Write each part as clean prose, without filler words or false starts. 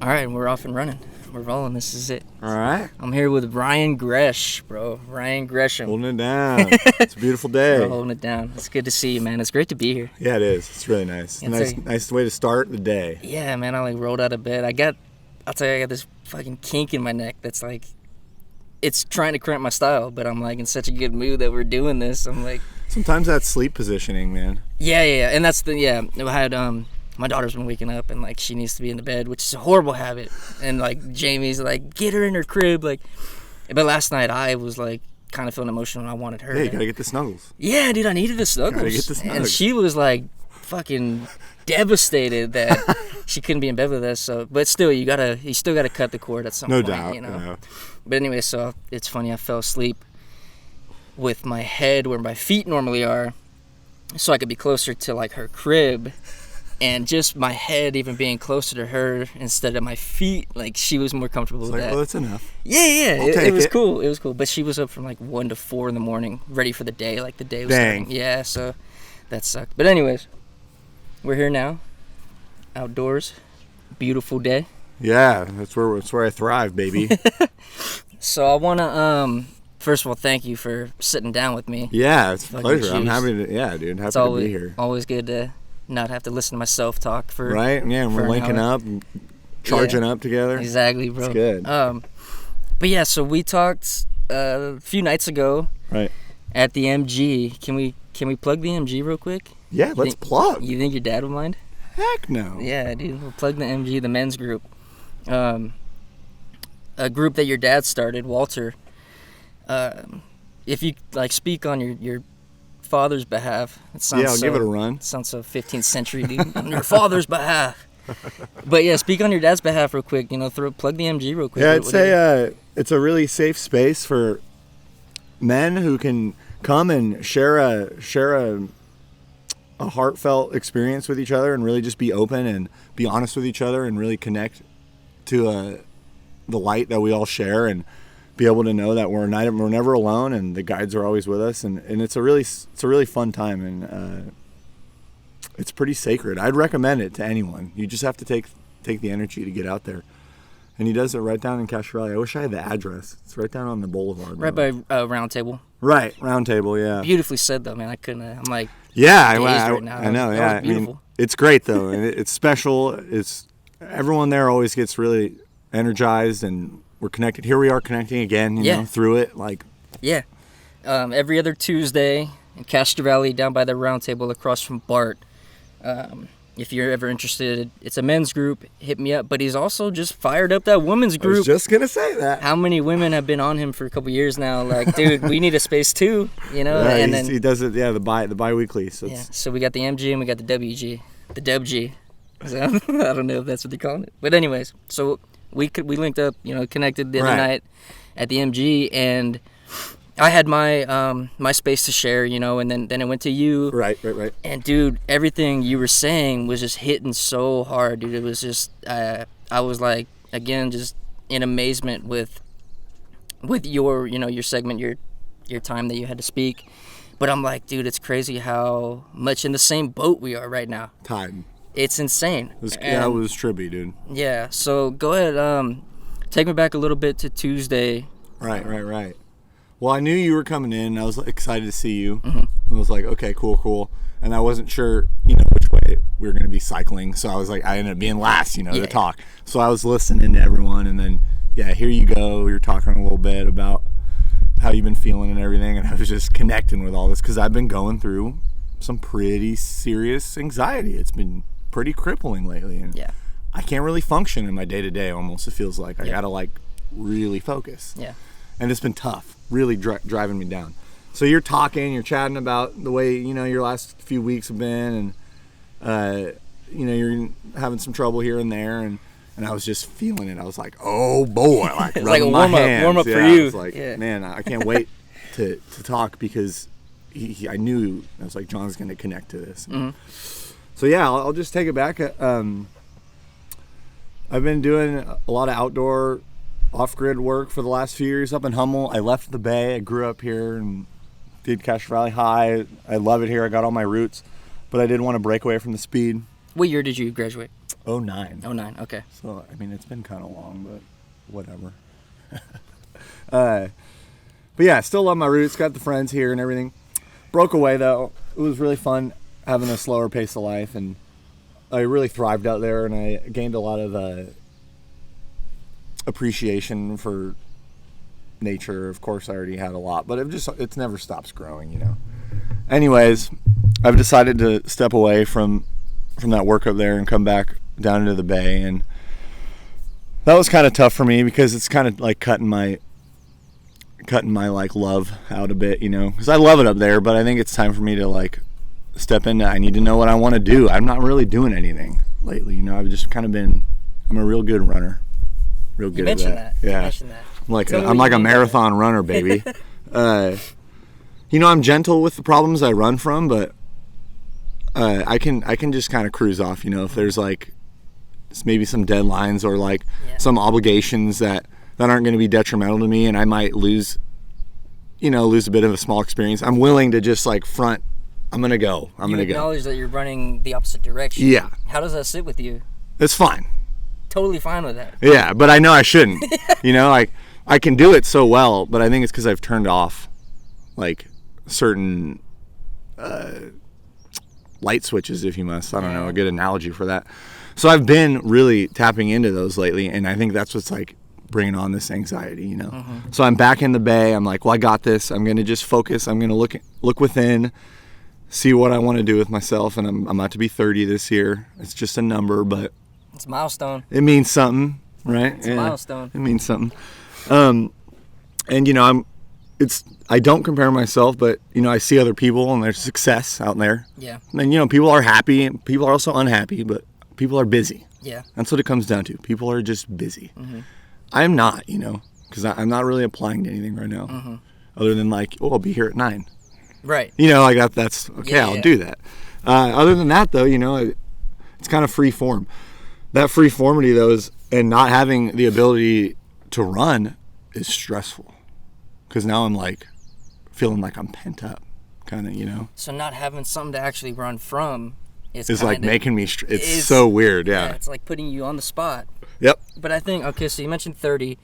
All right, we're off and running. We're rolling. This is it. All right. I'm here with Ryan Gresham, bro. Ryan Gresham. Holding it down. It's a beautiful day. We're holding it down. It's good to see you, man. It's great to be here. Yeah, it is. It's really nice. Nice way to start the day. Yeah, man. I rolled out of bed. I'll tell you, I got this fucking kink in my neck that's like, it's trying to cramp my style, but I'm like in such a good mood that we're doing this. I'm like. Sometimes that's sleep positioning, man. Yeah. And that's I had, my daughter's been waking up and like she needs to be in the bed, which is a horrible habit. And like Jamie's like, get her in her crib, like. But last night I was like kind of feeling emotional. I wanted her. Yeah, you gotta get the snuggles. Yeah, dude, I needed the snuggles. Gotta get the snuggles. And she was like fucking devastated that she couldn't be in bed with us. So, but still, you still gotta cut the cord at some point. No doubt. You know. But anyway, so it's funny. I fell asleep with my head where my feet normally are, so I could be closer to like her crib. And just my head even being closer to her instead of my feet, like she was more comfortable with that. Well, that's enough. Yeah. It was cool. It was cool. But she was up from like 1 to 4 in the morning, ready for the day. Like the day was starting. Yeah, so that sucked. But anyways, we're here now, outdoors, beautiful day. Yeah, that's where I thrive, baby. So I wanna first of all thank you for sitting down with me. Yeah, it's a pleasure. Cheers. I'm happy to. Yeah, dude, happy to be here. Always good to not have to listen to myself talk for right. Yeah, and we're linking up, and charging up together. Exactly, bro. It's good. But yeah, so we talked a few nights ago. Right. At the MG. Can we plug the MG real quick? Yeah, let's plug. You think your dad would mind? Heck no. Yeah, dude. We'll plug the MG, the men's group. A group that your dad started, Walter. If you like speak on your father's behalf, it sounds I'll give it a run. It sounds so 15th century, dude. On your father's behalf. But yeah, speak on your dad's behalf real quick. Plug the MG real quick. Yeah, I'd say it's a really safe space for men who can come and share a heartfelt experience with each other and really just be open and be honest with each other and really connect to the light that we all share and be able to know that we're never alone and the guides are always with us and it's a really fun time and it's pretty sacred. I'd recommend it to anyone. You just have to take the energy to get out there. And he does it right down in Cache Valley. I wish I had the address. It's right down on the boulevard. Right by Round Table. Right, Round Table, yeah. Beautifully said though, man. I couldn't. I'm like. Yeah, I That know. Yeah, was beautiful. It's great though, and it's special. It's everyone there always gets really energized, and we're connected. Here we are connecting again, you know, through it. Like, yeah, every other Tuesday in Cache Valley, down by the Round Table, across from Bart. If you're ever interested, it's a men's group. Hit me up. But he's also just fired up that women's group. I was just gonna say that. How many women have been on him for a couple years now? Like, dude, we need a space too, you know. Yeah, and then he does it. Yeah, the bi-weekly. So yeah. So we got the MG and we got the WG, the WG. So, I don't know if that's what they're calling it. But anyways, so we linked up, connected the other night at the MG, and I had my space to share, and then it went to you. Right. And dude, everything you were saying was just hitting so hard, dude. It was just I was like, again, just in amazement with your your segment, your time that you had to speak. But I'm like, dude, it's crazy how much in the same boat we are right now. Time. It's insane. It was trippy, dude. Yeah. So go ahead, take me back a little bit to Tuesday. Right. Well, I knew you were coming in, and I was excited to see you. Mm-hmm. I was like, okay, cool. And I wasn't sure, which way we were going to be cycling. So I was like, I ended up being last, to talk. So I was listening to everyone, and then, here you go. You're talking a little bit about how you've been feeling and everything, and I was just connecting with all this because I've been going through some pretty serious anxiety. It's been pretty crippling lately, and I can't really function in my day-to-day almost. It feels like I got to, really focus. Yeah. And it's been tough. Really driving me down. So you're talking, you're chatting about the way your last few weeks have been, and you're having some trouble here and there, and I was just feeling it. I was like, oh boy, it's like a warm up for you. I was like, man, I can't wait to talk because I knew I was like, John's going to connect to this. Mm-hmm. So I'll just take it back. I've been doing a lot of outdoor off-grid work for the last few years up in Hummel. I left the Bay. I grew up here and did Cache Valley High. I love it here. I got all my roots, but I did want to break away from the speed. What year did you graduate? 09. 09, okay. So, I mean, it's been kind of long, but whatever. But yeah, still love my roots. Got the friends here and everything. Broke away, though. It was really fun having a slower pace of life, and I really thrived out there, and I gained a lot of appreciation for nature. Of course, I already had a lot, but it never stops growing, you know. Anyways, I've decided to step away from that work up there and come back down into the bay, and that was kind of tough for me because it's kind of like cutting my like love out a bit, you know, because I love it up there, but I think it's time for me to like step into. I need to know what I want to do. I'm not really doing anything lately, you know. I've just kind of I'm a real good runner, real good at that. Yeah, you mentioned that. I'm like a marathon runner, baby. You know, I'm gentle with the problems I run from, but I can just kind of cruise off, you know, if there's like maybe some deadlines or like some obligations that aren't going to be detrimental to me, and I might lose a bit of a small experience. I'm willing to just like front. I'm going to go. You acknowledge that you're running the opposite direction. Yeah. How does that sit with you? It's fine. Totally fine with that. Yeah, but I know I shouldn't. You know, I can do it so well, but I think it's because I've turned off like certain light switches, if you must. I don't know, a good analogy for that. So I've been really tapping into those lately, and I think that's what's like bringing on this anxiety, you know. Mm-hmm. So I'm back in the bay. I'm like, well, I got this. I'm going to just focus. I'm going to look within, see what I want to do with myself, and I'm about to be 30 this year. It's just a number, but it's a milestone. It means something, right? It's a milestone. It means something. And you know, I don't compare myself, but you know, I see other people and there's success out there. Yeah. And you know, people are happy and people are also unhappy, but people are busy. Yeah. That's what it comes down to. People are just busy. Mm-hmm. I'm not, you know, because I'm not really applying to anything right now, mm-hmm. other than like, oh, I'll be here at 9. Right. You know, like that's okay. Yeah, I'll do that. Other than that, though, you know, it's kind of free form. That freeformity, though, and not having the ability to run is stressful. Because now I'm like feeling like I'm pent up, kind of, you know. So not having something to actually run from is like making me. It's so weird, yeah. It's like putting you on the spot. Yep. But I think, okay, so you mentioned 30,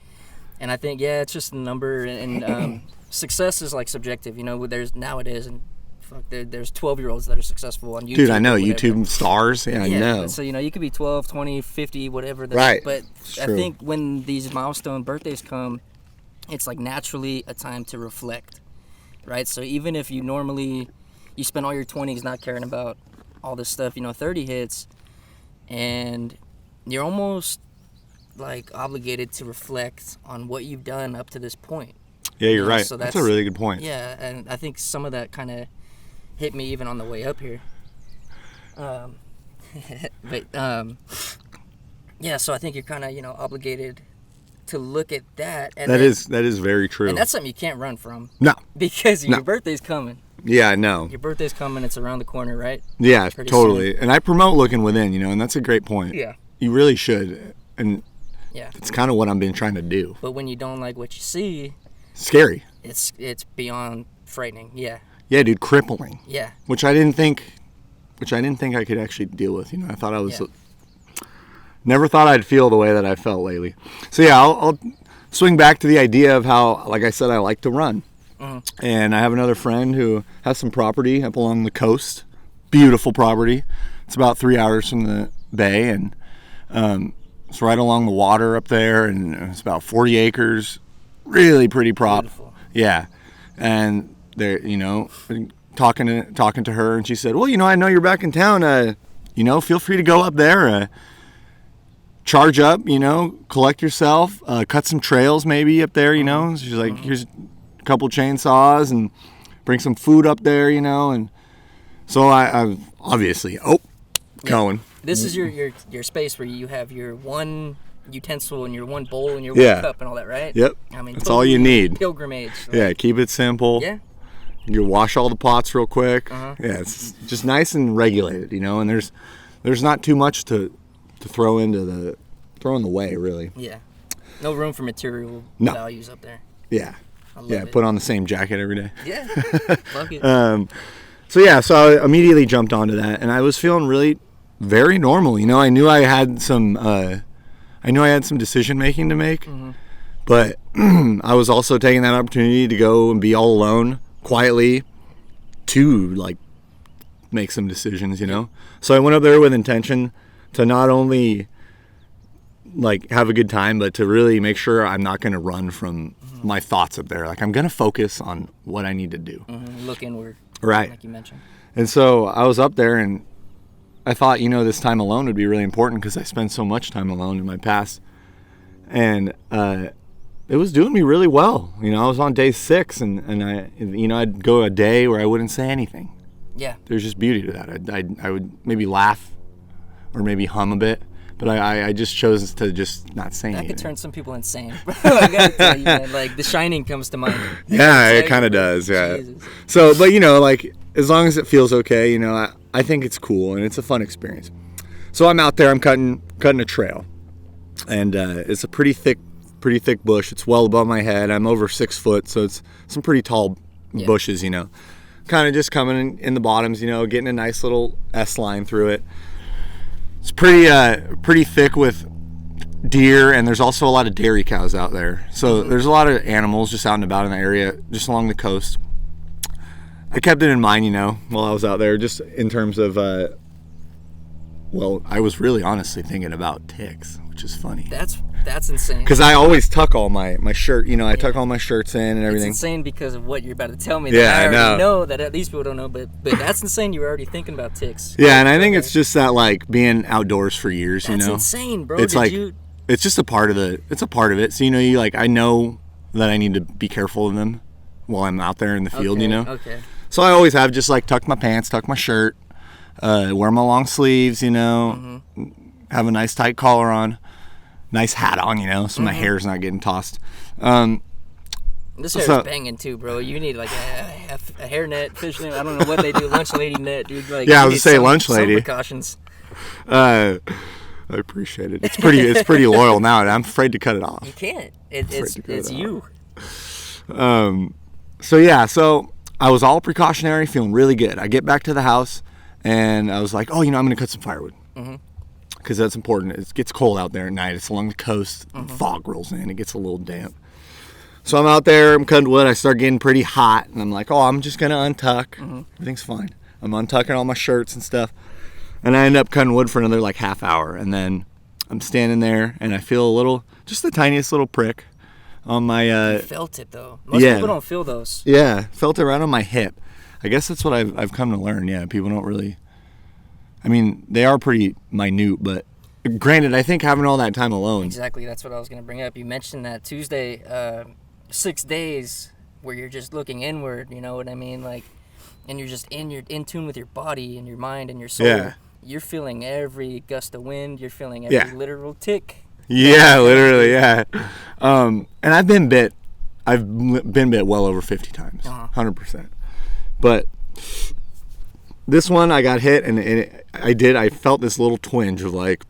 and I think, yeah, it's just a number, and success is like subjective, you know. There's nowadays, and there's 12-year-olds that are successful on YouTube. Dude, I know YouTube stars. Yeah, I know. So you know, you could be 12, 20, 50, whatever. Right. But I think when these milestone birthdays come, it's like naturally a time to reflect, right? So even if you spend all your 20s not caring about all this stuff, you know, 30 hits, and you're almost like obligated to reflect on what you've done up to this point. Yeah, you're right. So that's a really good point. Yeah, and I think some of that kind of hit me even on the way up here. Yeah, so I think you're kind of, you know, obligated to look at that. And that is very true. And that's something you can't run from. No. Because your birthday's coming. Yeah, I know. Your birthday's coming. It's around the corner, right? Yeah, totally. Soon. And I promote looking within, you know, and that's a great point. Yeah. You really should. And yeah, it's kind of what I've been trying to do. But when you don't like what you see, scary. It's beyond frightening. Yeah. Yeah, dude, crippling. Yeah. Which I didn't think I could actually deal with. You know, I thought I was. Never thought I'd feel the way that I felt lately. So yeah, I'll swing back to the idea of how, like I said, I like to run. Mm-hmm. And I have another friend who has some property up along the coast. Beautiful property. It's about 3 hours from the bay, and it's right along the water up there, and it's about 40 acres. Really pretty prop. Beautiful. Yeah. And they're, you know, talking to her, and she said, well, you know, I know you're back in town. You know, feel free to go up there, charge up, you know, collect yourself, cut some trails maybe up there, you know. She's like, here's a couple chainsaws and bring some food up there, you know. And so I obviously, going. This is your space where you have your one utensil and your one bowl and your one cup and all that, right? Yep. I mean, that's all you need. Pilgrimage. Right? Yeah, keep it simple. Yeah. You wash all the pots real quick. Uh-huh. Yeah, it's just nice and regulated, you know. And there's not too much to throw in the way, really. Yeah. No room for material values up there. Yeah. I love it. Put on the same jacket every day. Yeah. Fuck it. So I immediately jumped onto that, and I was feeling really very normal. You know, I knew I had some decision making to make, but I was also taking that opportunity to go and be all alone quietly to like make some decisions, you know? So I went up there with intention to not only like have a good time, but to really make sure I'm not going to run from my thoughts up there. Like I'm going to focus on what I need to do. Look inward. Right. Like you mentioned. And so I was up there and I thought, you know, this time alone would be really important because I spent so much time alone in my past. And it was doing me really well. You know, I was on day 6 and I, you know, I'd go a day where I wouldn't say anything. Yeah. There's just beauty to that. I would maybe laugh or maybe hum a bit, but I just chose to just not say anything. That could turn some people insane. I gotta tell you, man, like The Shining comes to mind. Yeah, it kind of does, yeah. Jesus. So, but you know, like as long as it feels okay, you know, I think it's cool and it's a fun experience. So I'm out there, I'm cutting a trail, and it's a pretty thick bush. It's well above my head. I'm over 6 foot, so it's some pretty tall bushes, you know. Kind of just coming in the bottoms, you know, getting a nice little S line through it. It's pretty thick with deer, and there's also a lot of dairy cows out there. So there's a lot of animals just out and about in the area, just along the coast. I kept it in mind, you know, while I was out there, just in terms of, well, I was really honestly thinking about ticks, which is funny. That's insane. Because I always tuck all my shirt, you know, I tuck all my shirts in and everything. It's insane because of what you're about to tell me. That I already know that these people don't know, but that's insane. You were already thinking about ticks. Yeah, and I think it's just that, like, being outdoors for years, you know. That's insane, bro. It's it's just a part of it. So, you know, I know that I need to be careful of them while I'm out there in the field, you know. Okay. So I always have just, like, tuck my pants, tuck my shirt, wear my long sleeves, you know, have a nice tight collar on. Nice hat on, you know, so my hair's not getting tossed. This hair's banging too, bro. You need like a hairnet, fishnet. I don't know what they do, lunch lady net, dude. Like, yeah, I was gonna say lunch lady. Some precautions. I appreciate it. It's pretty loyal now, and I'm afraid to cut it off. You can't. It's you. So I was all precautionary, feeling really good. I get back to the house, and I was like, oh, you know, I'm gonna cut some firewood. Because that's important. It gets cold out there at night. It's along the coast. Fog rolls in. It gets a little damp. So I'm out there. I'm cutting wood. I start getting pretty hot. And I'm like, oh, I'm just going to untuck. Everything's fine. I'm untucking all my shirts and stuff. And I end up cutting wood for another like half hour. And then I'm standing there and I feel just the tiniest little prick on my... You felt it though. Most people don't feel those. Yeah. Felt it right on my hip. I guess that's what I've come to learn. Yeah. People don't really... I mean, they are pretty minute, but granted, I think having all that time alone. Exactly, that's what I was going to bring up. You mentioned that Tuesday, 6 days where you're just looking inward, you know what I mean? Like, and you're in tune with your body and your mind and your soul. Yeah. You're feeling every gust of wind. You're feeling every literal tick. Yeah, literally, yeah. And I've been bit well over 50 times, 100%. But this one, I got hit, and I felt this little twinge of like,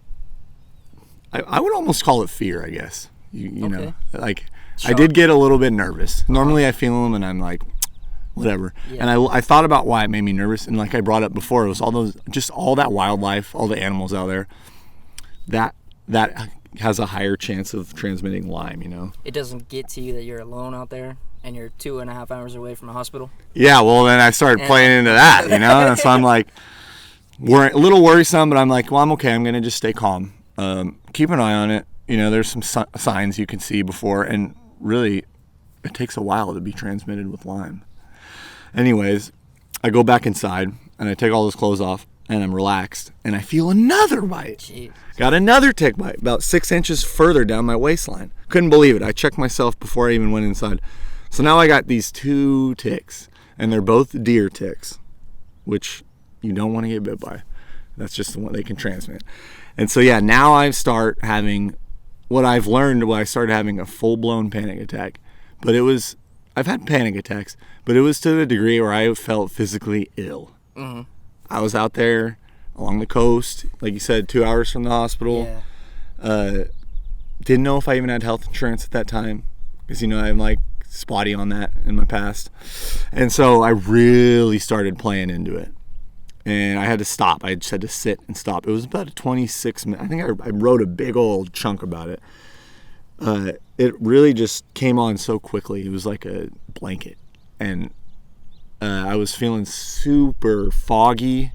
I would almost call it fear, I guess. You know, like shock. I did get a little bit nervous. Normally I feel them and I'm like, whatever. Yeah. And I thought about why it made me nervous. And like I brought up before, it was all that wildlife, all the animals out there, that has a higher chance of transmitting Lyme, you know? It doesn't get to you that you're alone out there and you're 2.5 hours away from a hospital? Yeah, well, then I started playing into that, you know? And so I'm like, a little worrisome, but I'm like, well, I'm okay. I'm going to just stay calm. Keep an eye on it. You know, there's some signs you can see before, and really, it takes a while to be transmitted with Lyme. Anyways, I go back inside, and I take all those clothes off, and I'm relaxed, and I feel another bite. Jeez. Got another tick bite, about 6 inches further down my waistline. Couldn't believe it. I checked myself before I even went inside. So now I got these 2 ticks, and they're both deer ticks, which you don't want to get bit by. That's just the one they can transmit. And so, yeah, now I start having what I've learned. I started having a full-blown panic attack. But I've had panic attacks, but it was to the degree where I felt physically ill. Mm-hmm. I was out there along the coast, like you said, 2 hours from the hospital. Yeah. Didn't know if I even had health insurance at that time, because, you know, I'm like spotty on that in my past. And so I really started playing into it. and I had to stop. I just had to sit and stop. It was about a 26 minute. I think I wrote a big old chunk about it. It really just came on so quickly. It was like a blanket, and I was feeling super foggy,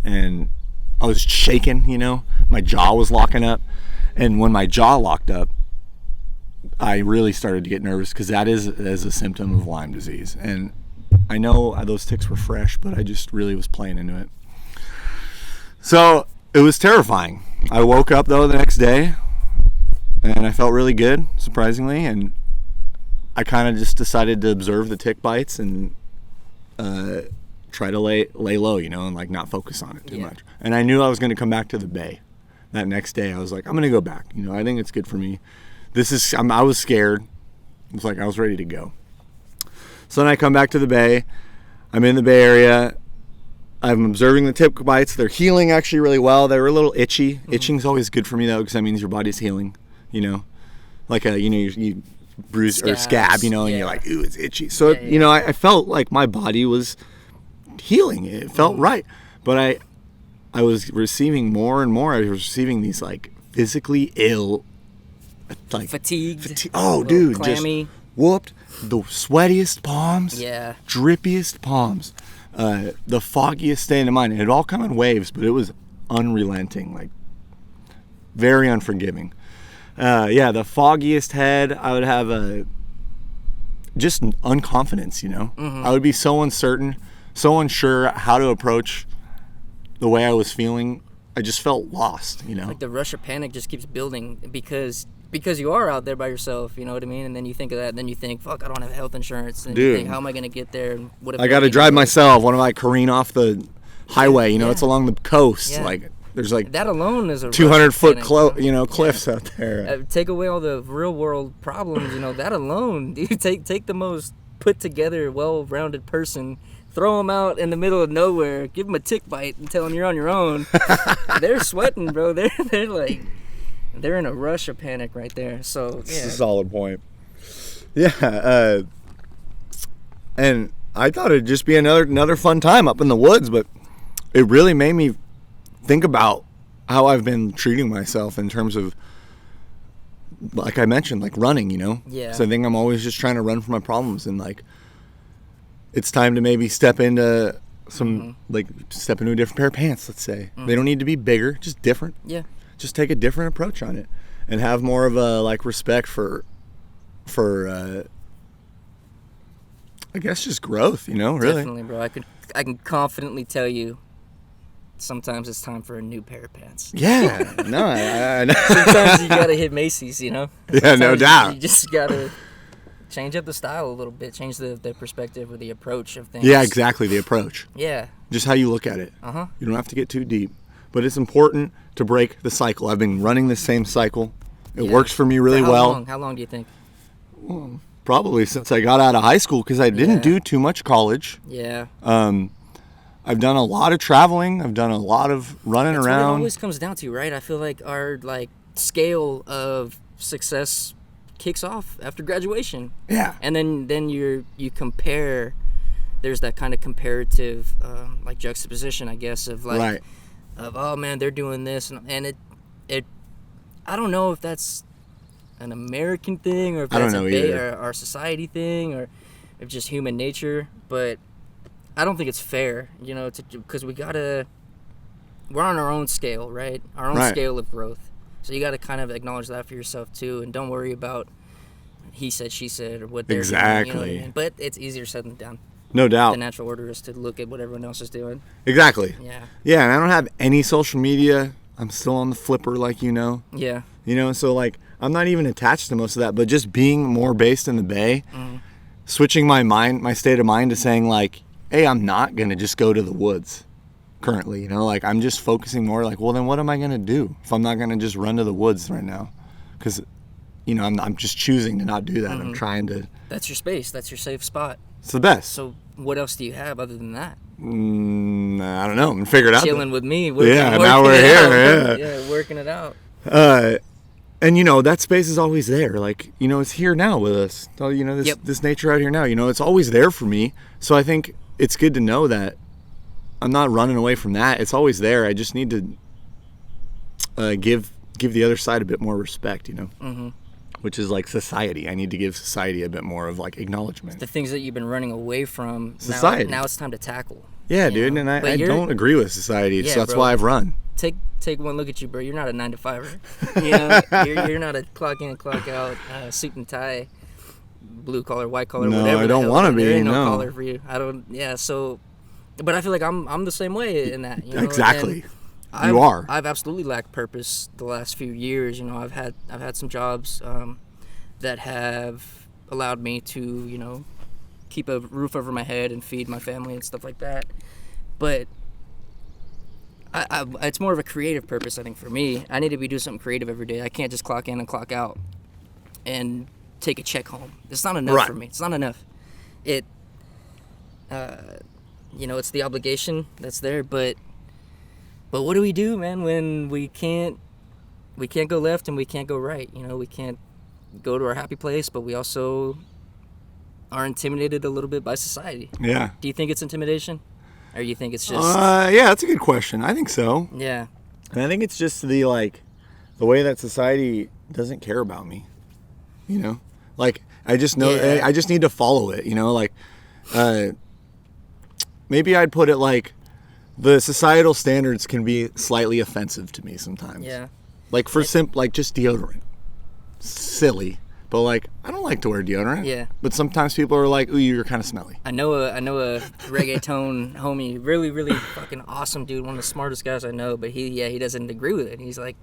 and I was shaking, you know. My jaw was locking up, and when my jaw locked up, I really started to get nervous, because that is a symptom of Lyme disease. And I know those tics were fresh, but I just really was playing into it. So it was terrifying. I woke up, though, the next day, and I felt really good, surprisingly, and I kind of just decided to observe the tick bites and try to lay low, you know, and like not focus on it too much. And I knew I was going to come back to the bay that next day. I was like, I'm going to go back. You know, I think it's good for me. I was scared. It was like I was ready to go. So then I come back to the bay. I'm in the Bay Area. I'm observing the tick bites. They're healing actually really well. They were a little itchy. Mm-hmm. Itching's always good for me, though, because that means your body's healing, you know. Like you bruise or scab, you know, and you're like, ooh, it's itchy. So, you know, I felt like my body was healing. It felt right. But I was receiving more and more. I was receiving these, like, physically ill, like fatigued. Oh, dude, clammy. Just whooped. The sweatiest palms. Yeah. Drippiest palms. The foggiest state of mind. It had all come in waves, but it was unrelenting, like very unforgiving. The foggiest head. I would have just unconfidence, you know. Mm-hmm. I would be so uncertain, so unsure how to approach the way I was feeling. I just felt lost, you know. Like the rush of panic just keeps building because you are out there by yourself, you know what I mean? And then you think of that, and then you think, fuck, I don't have health insurance. And you think, how am I going to get there? And what if I got to drive myself? What if I careen off the highway? You know, it's along the coast. Yeah. Like, there's like that alone is a 200-foot cliffs out there. Take away all the real world problems, you know, that alone, dude. Take the most put together, well-rounded person, throw them out in the middle of nowhere, give them a tick bite, and tell them you're on your own. They're sweating, bro. They're like, they're in a rush of panic right there. So It's a solid point. Yeah, and I thought it'd just be another fun time up in the woods, but it really made me think about how I've been treating myself in terms of, like I mentioned, like running, you know? Yeah. So I think I'm always just trying to run from my problems, and like, it's time to maybe step into step into a different pair of pants, let's say. Mm-hmm. They don't need to be bigger, just different. Yeah. Just take a different approach on it and have more of a like respect for I guess just growth, you know, really. Definitely, bro. I can confidently tell you sometimes it's time for a new pair of pants. Yeah. No, I know. Sometimes you gotta hit Macy's, you know? Yeah, Sometimes no doubt. You just gotta change up the style a little bit, change the perspective or the approach of things. Yeah, exactly, the approach. Yeah. Just how you look at it. Uh-huh. You don't have to get too deep. But it's important to break the cycle. I've been running the same cycle. It works for me really well. How long do you think? Well, probably since I got out of high school, because I didn't do too much college. Yeah. I've done a lot of traveling. I've done a lot of running That's around. What it always comes down to, right? I feel like our scale of success kicks off after graduation. Yeah. And then you compare. There's that kind of comparative juxtaposition, I guess, of right. Of, oh man, they're doing this, and it I don't know if that's an American thing or if that's our society thing or if just human nature, but I don't think it's fair, you know, because we're on our own scale, right? Our own scale of growth. So you got to kind of acknowledge that for yourself too, and don't worry about he said, she said, or what they're doing. You know what I mean? But it's easier said than done. No doubt. The natural order is to look at what everyone else is doing. Exactly. Yeah. Yeah, and I don't have any social media. I'm still on the flipper, like you know. Yeah. You know, so like I'm not even attached to most of that, but just being more based in the Bay, switching my state of mind to saying like, hey, I'm not gonna just go to the woods currently. You know, like I'm just focusing more like, well, then what am I gonna do if I'm not gonna just run to the woods right now? Because, you know, I'm just choosing to not do that. I'm trying to. That's your space. That's your safe spot. It's the best. So what else do you have other than that? I don't know. I'm figuring it out. Chilling with me. Now we're here. Yeah, working it out. And you know that space is always there. Like, you know, it's here now with us. You know, this nature out here now. You know, it's always there for me. So I think it's good to know that running away from that. It's always there. I just need to give the other side a bit more respect, Mm-hmm. which is like society. I need to give society a bit more of like acknowledgement. The things that you've been running away from, Society. Now it's time to tackle. Yeah, dude, and I don't agree with society, Yeah, so that's bro. why I've run. Take one look at you, bro. You're not a 9-to-5er. You're not a clock in, clock out, suit and tie, blue collar, white collar, No, whatever. I don't want to be. There ain't no no. collar for you. I don't. Yeah. So, but I feel like I'm the same way in that. Exactly. And You are. I've absolutely lacked purpose the last few years. I've had some jobs that have allowed me to keep a roof over my head and feed my family and stuff like that. But it's more of a creative purpose, I think, for me. I need to be doing something creative every day. I can't just clock in and clock out and take a check home. It's not enough for me. It's not enough. It's the obligation that's there, but what do we do, man, when we can't go left and we can't go right? We can't go to our happy place, but we also are intimidated a little bit by society. Yeah. Do you think it's intimidation? Or you think it's just... Yeah, that's a good question. I think so. Yeah. And I think it's just the way that society doesn't care about me. Like, I just know, Yeah. I just need to follow it, maybe I'd put it like, the societal standards can be slightly offensive to me sometimes. Yeah. Like like just deodorant. Silly. But I don't like to wear deodorant. Yeah. But sometimes people are like, ooh, you're kind of smelly. I know a reggaeton homie, really, really fucking awesome dude, one of the smartest guys I know, but he doesn't agree with it. He's like,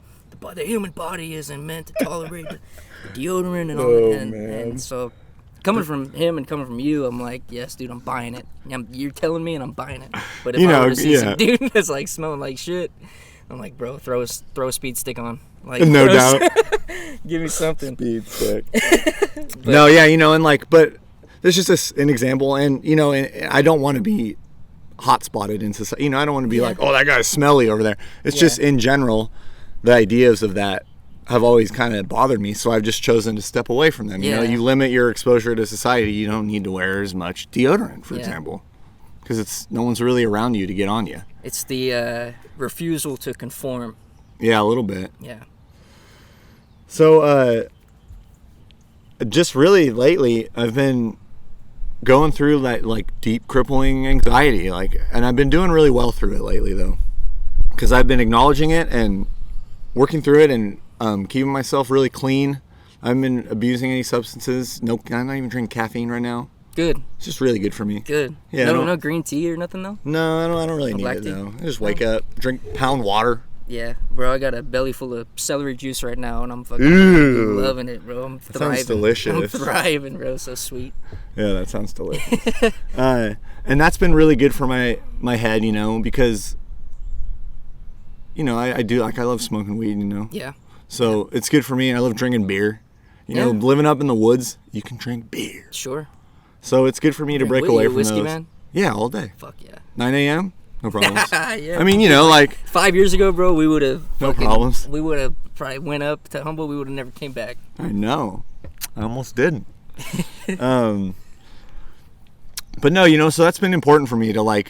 the human body isn't meant to tolerate the deodorant and all that. And so coming from him and coming from you, I'm like, yes, dude, I'm buying it. You're telling me and I'm buying it. But if I were to see some dude that's smelling like shit, I'm like, bro, throw a speed stick on. No doubt. Give me something. Speed stick. No, yeah, but there's just an example, and and I don't want to be hot spotted in society. I don't want to be like, oh, that guy's smelly over there. It's just in general, the ideas of that have always kind of bothered me, so I've just chosen to step away from them. You limit your exposure to society. You don't need to wear as much deodorant, for example, because no one's really around you to get on you. It's the refusal to conform. Yeah, a little bit. Yeah. So, just really lately, I've been going through that deep crippling anxiety, and I've been doing really well through it lately, though, because I've been acknowledging it and working through it and keeping myself really clean. I haven't been abusing any substances. No, I'm not even drinking caffeine right now. Good. It's just really good for me. Good. Yeah. No green tea or nothing though. No, I don't really need it though. I just wake up, pound water. Yeah, bro, I got a belly full of celery juice right now, and I'm fucking loving it, bro. I'm thriving. That sounds delicious. I'm thriving, bro. So sweet. Yeah, that sounds delicious. And that's been really good for my head, because, I do, I love smoking weed, Yeah. So it's good for me, and I love drinking beer. Living up in the woods, you can drink beer. Sure. So it's good for me to break away from whiskey, those. Man? Yeah, all day. Fuck yeah. 9 a.m. No problems. Yeah. I mean, 5 years ago, bro, we would have. No problems. We would have probably went up to Humboldt. We would have never came back. I know. I almost didn't. But no, so that's been important for me to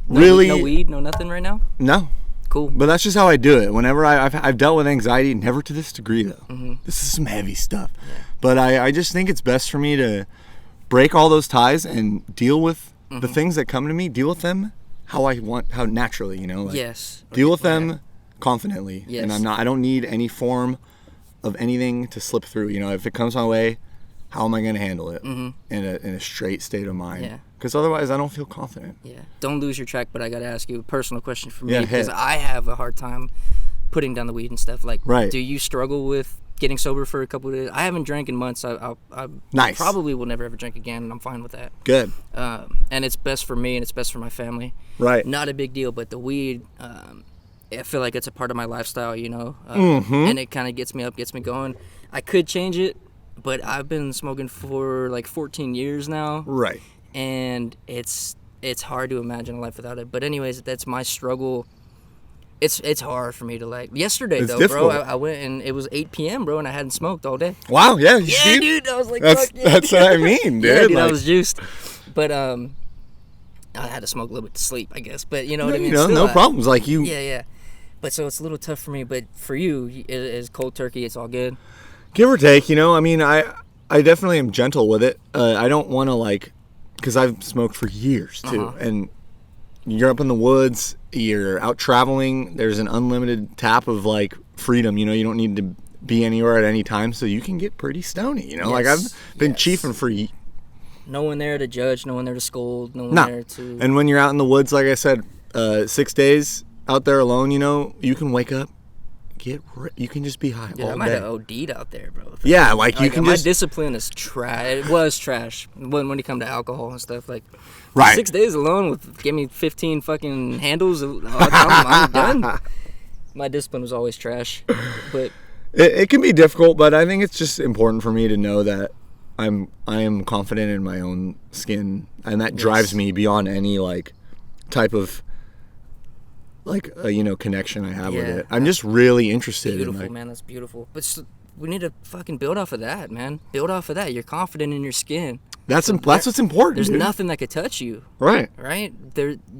really. No weed, no nothing right now. No. Cool. But that's just how I do it. Whenever I've dealt with anxiety, never to this degree though. Mm-hmm. This is some heavy stuff. Yeah. But I just think it's best for me to break all those ties and deal with the things that come to me. Deal with them how naturally, Yes. Deal with them confidently. Yes. And I don't need any form of anything to slip through. If it comes my way, how am I going to handle it in a straight state of mind? Yeah. Because otherwise, I don't feel confident. Yeah. Don't lose your track, but I got to ask you a personal question for me Yeah, because hit. I have a hard time putting down the weed and stuff. Right. Do you struggle with getting sober for a couple of days? I haven't drank in months. I Nice. probably will never ever drink again, and I'm fine with that. Good. And it's best for me and it's best for my family. Right. Not a big deal, but the weed, I feel like it's a part of my lifestyle, and it kind of gets me up, gets me going. I could change it, but I've been smoking for 14 years now. Right. And it's hard to imagine a life without it. But anyways, that's my struggle. It's hard for me to yesterday It's though, difficult. bro. I went and it was 8 p.m., bro, and I hadn't smoked all day. Wow. Yeah. Yeah, dude. I was like, That's fuck yeah. that's what I mean, dude. Yeah, dude. I was juiced. But I had to smoke a little bit to sleep, I guess. But you know what I mean? You know, Still, no problems. Like you. Yeah. But so it's a little tough for me. But for you, is cold turkey, it's all good? Give or take, you know. I mean, I definitely am gentle with it. I don't want to, like, because I've smoked for years, too. And you're up in the woods, you're out traveling, there's an unlimited tap of, like, freedom. You know, you don't need to be anywhere at any time, so you can get pretty stony, you know. Like, I've been chiefing for no one there to judge, no one there to scold, no one there to... And when you're out in the woods, like I said, 6 days out there alone, you know, you can wake up, you can just be high all day. I might have OD'd out there, bro. Yeah, like you can my just... My discipline is trash. It was trash when it come to alcohol and stuff. Like, right. 6 days alone give me 15 fucking handles. I'm done. My discipline was always trash. But it can be difficult, but I think it's just important for me to know that I am confident in my own skin, and that drives me beyond any like type of like connection I have with it. I'm just really interested. Beautiful, in like, man. That's beautiful. But we need to fucking build off of that, man. Build off of that. You're confident in your skin. That's what's important. There's nothing that could touch you. Right.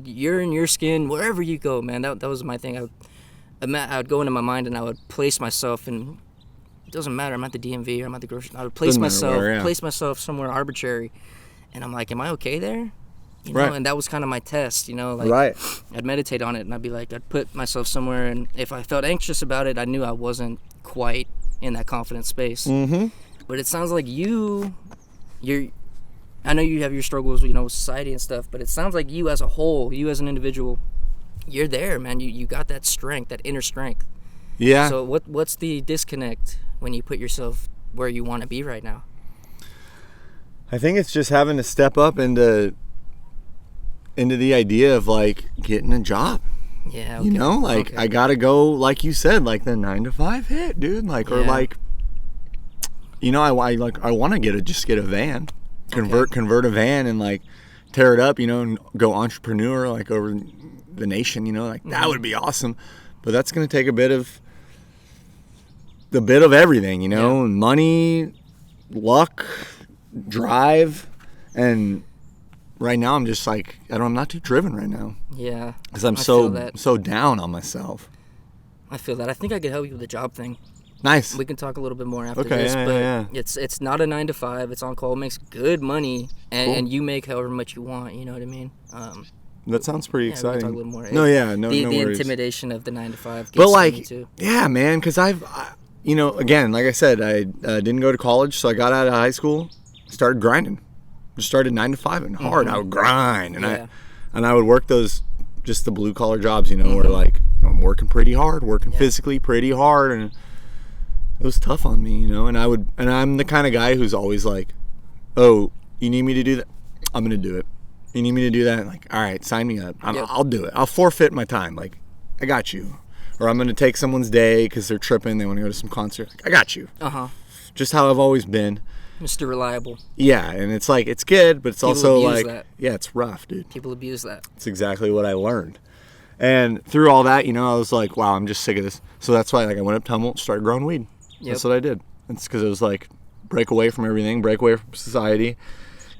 You're in your skin wherever you go, man. That was my thing. I would go into my mind and I would place myself in. It doesn't matter. I'm at the DMV or I'm at the grocery. I would place myself somewhere arbitrary, and I'm like, am I okay there? You know, and that was kind of my test, you know, like I'd meditate on it and I'd put myself somewhere, and if I felt anxious about it, I knew I wasn't quite in that confident space. But it sounds like I know you have your struggles, you know, with society and stuff, but it sounds like you as a whole, you as an individual, you're there, man. You got that strength, that inner strength. Yeah. So what's the disconnect when you put yourself where you want to be right now? I think it's just having to step up into the idea of like getting a job. Yeah. Okay. You know, like I gotta go, like you said, like the 9 to 5 hit, dude. Like or like, you know, I want to just get a van, convert a van and like tear it up, you know, and go entrepreneur like over the nation, you know, like that would be awesome. But that's gonna take a bit of everything, you know, money, luck, drive, and right now I'm just like I'm not too driven right now. Yeah. Because I'm so down on myself. I feel that. I think I could help you with the job thing. Nice. We can talk a little bit more after this, but it's not a 9 to 5. It's on call. It makes good money, and you make however much you want. You know what I mean? That sounds pretty exciting. We can talk a little more. The worries. Intimidation of the 9 to 5. But like, me too. Yeah, man, because you know, again, like I said, I didn't go to college, so I got out of high school, started grinding. Just started 9 to 5 and hard. I would grind, and I would work those just the blue collar jobs, you know, where like I'm working pretty hard, physically pretty hard, and it was tough on me, you know. And I'm the kind of guy who's always like, oh, you need me to do that? I'm gonna do it. You need me to do that? Like, all right, sign me up. I'll do it. I'll forfeit my time. Like, I got you. Or I'm gonna take someone's day because they're tripping. They want to go to some concert. Like, I got you. Just how I've always been. Mr. Reliable. Yeah, and it's like, it's good, but it's also like, it's rough, dude. People abuse that. It's exactly what I learned. And through all that, you know, I was like, wow, I'm just sick of this. So that's why, like, I went up to Humboldt, started growing weed. That's what I did. It's because it was like, break away from everything, break away from society,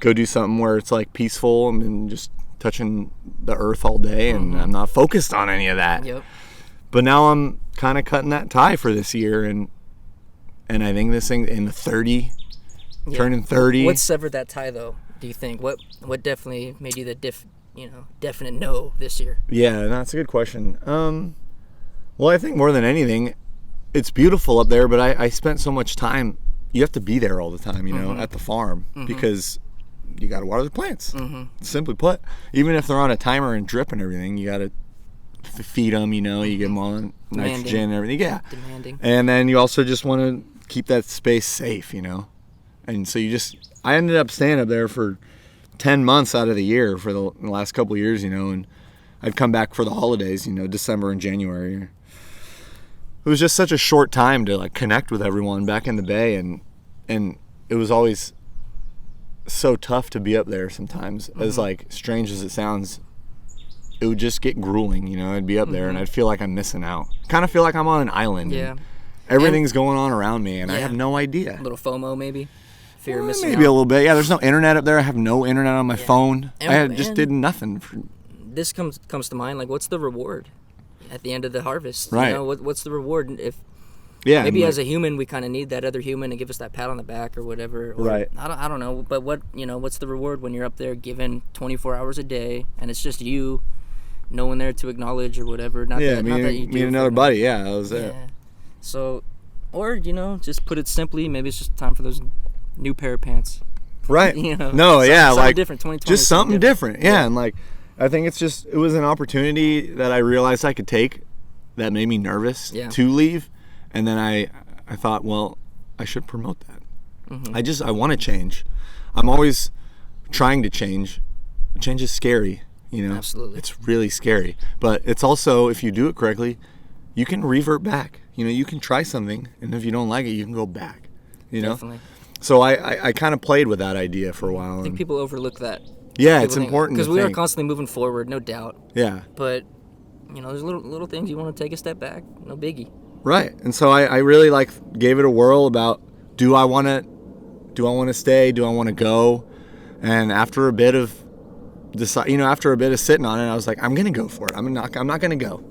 go do something where it's like peaceful and just touching the earth all day, and I'm not focused on any of that. But now I'm kind of cutting that tie for this year, and I think this thing in the 30. Turning 30. What severed that tie, though? Do you think? What definitely made you the definite no this year? Yeah, that's a good question. Well, I think more than anything, it's beautiful up there, but I spent so much time. You have to be there all the time, you know, at the farm because you got to water the plants. Simply put, even if they're on a timer and drip and everything, you got to feed them. You know, you give them all nitrogen and everything. Yeah, demanding. And then you also just want to keep that space safe, you know. And so I ended up staying up there for 10 months out of the year for the last couple of years, you know, and I'd come back for the holidays, you know, December and January. It was just such a short time to like connect with everyone back in the Bay, and it was always so tough to be up there sometimes. As like strange as it sounds, it would just get grueling, you know. I'd be up there and I'd feel like I'm missing out. Kind of feel like I'm on an island. Yeah. Everything's going on around me and I have no idea. A little FOMO maybe. Fear of missing maybe out. a little bit. Yeah, there's no internet up there. I have no internet on my phone. And- I just did nothing. This comes to mind, like, what's the reward at the end of the harvest? Right. You know, what's the reward? If Yeah. maybe and as a human, we kind of need that other human to give us that pat on the back or whatever. Or, Right. I don't know. But what's the reward when you're up there given 24 hours a day and it's just you, no one there to acknowledge or whatever. Not that you do me and it for another me. buddy. Yeah, that was it. Yeah. So, or, just put it simply, maybe it's just time for those new pair of pants. Right. No, something like different. 2020. Just something different. Yeah, and like I think it was an opportunity that I realized I could take that made me nervous to leave, and then I thought, well, I should promote that. Mm-hmm. I want to change. I'm always trying to change. Change is scary, Absolutely. It's really scary, but it's also, if you do it correctly, you can revert back. You can try something, and if you don't like it, you can go back. Definitely. So I kind of played with that idea for a while. I think people overlook that. Yeah, it's important because we are constantly moving forward, no doubt. Yeah. But there's little things you want to take a step back. No biggie. Right, and so I really gave it a whirl about do I want to stay? Do I want to go? And after a bit of sitting on it, I was like, I'm gonna go for it. I'm not gonna go,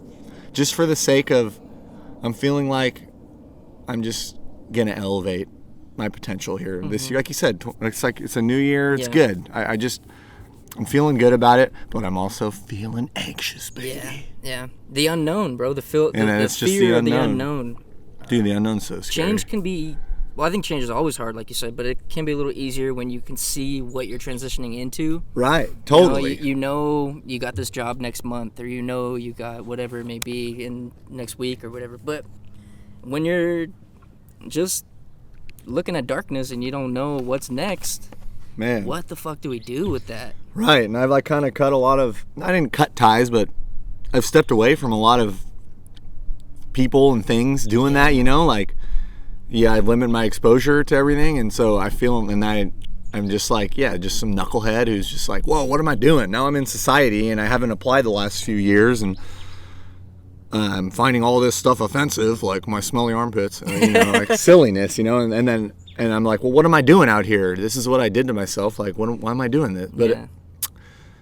just for the sake of I'm feeling like I'm just gonna elevate my potential here this year. Like you said, it's a new year. It's good. I'm feeling good about it, but I'm also feeling anxious, baby. Yeah. The unknown, bro. The fear of the unknown. Dude, the unknown's so scary. Change can be, I think change is always hard, like you said, but it can be a little easier when you can see what you're transitioning into. Right, totally. You got this job next month, or you got whatever it may be in next week or whatever. But when you're just looking at darkness and you don't know what's next, man, what the fuck do we do with that? Right, and I've kind of cut I didn't cut ties, but I've stepped away from a lot of people and things doing that, I limit my exposure to everything, and so I feel, and I'm just just some knucklehead who's just like, whoa, what am I doing? Now I'm in society, and I haven't applied the last few years, and I'm finding all this stuff offensive, like my smelly armpits, like silliness, and I'm like, well, what am I doing out here? This is what I did to myself. Like, why am I doing this? But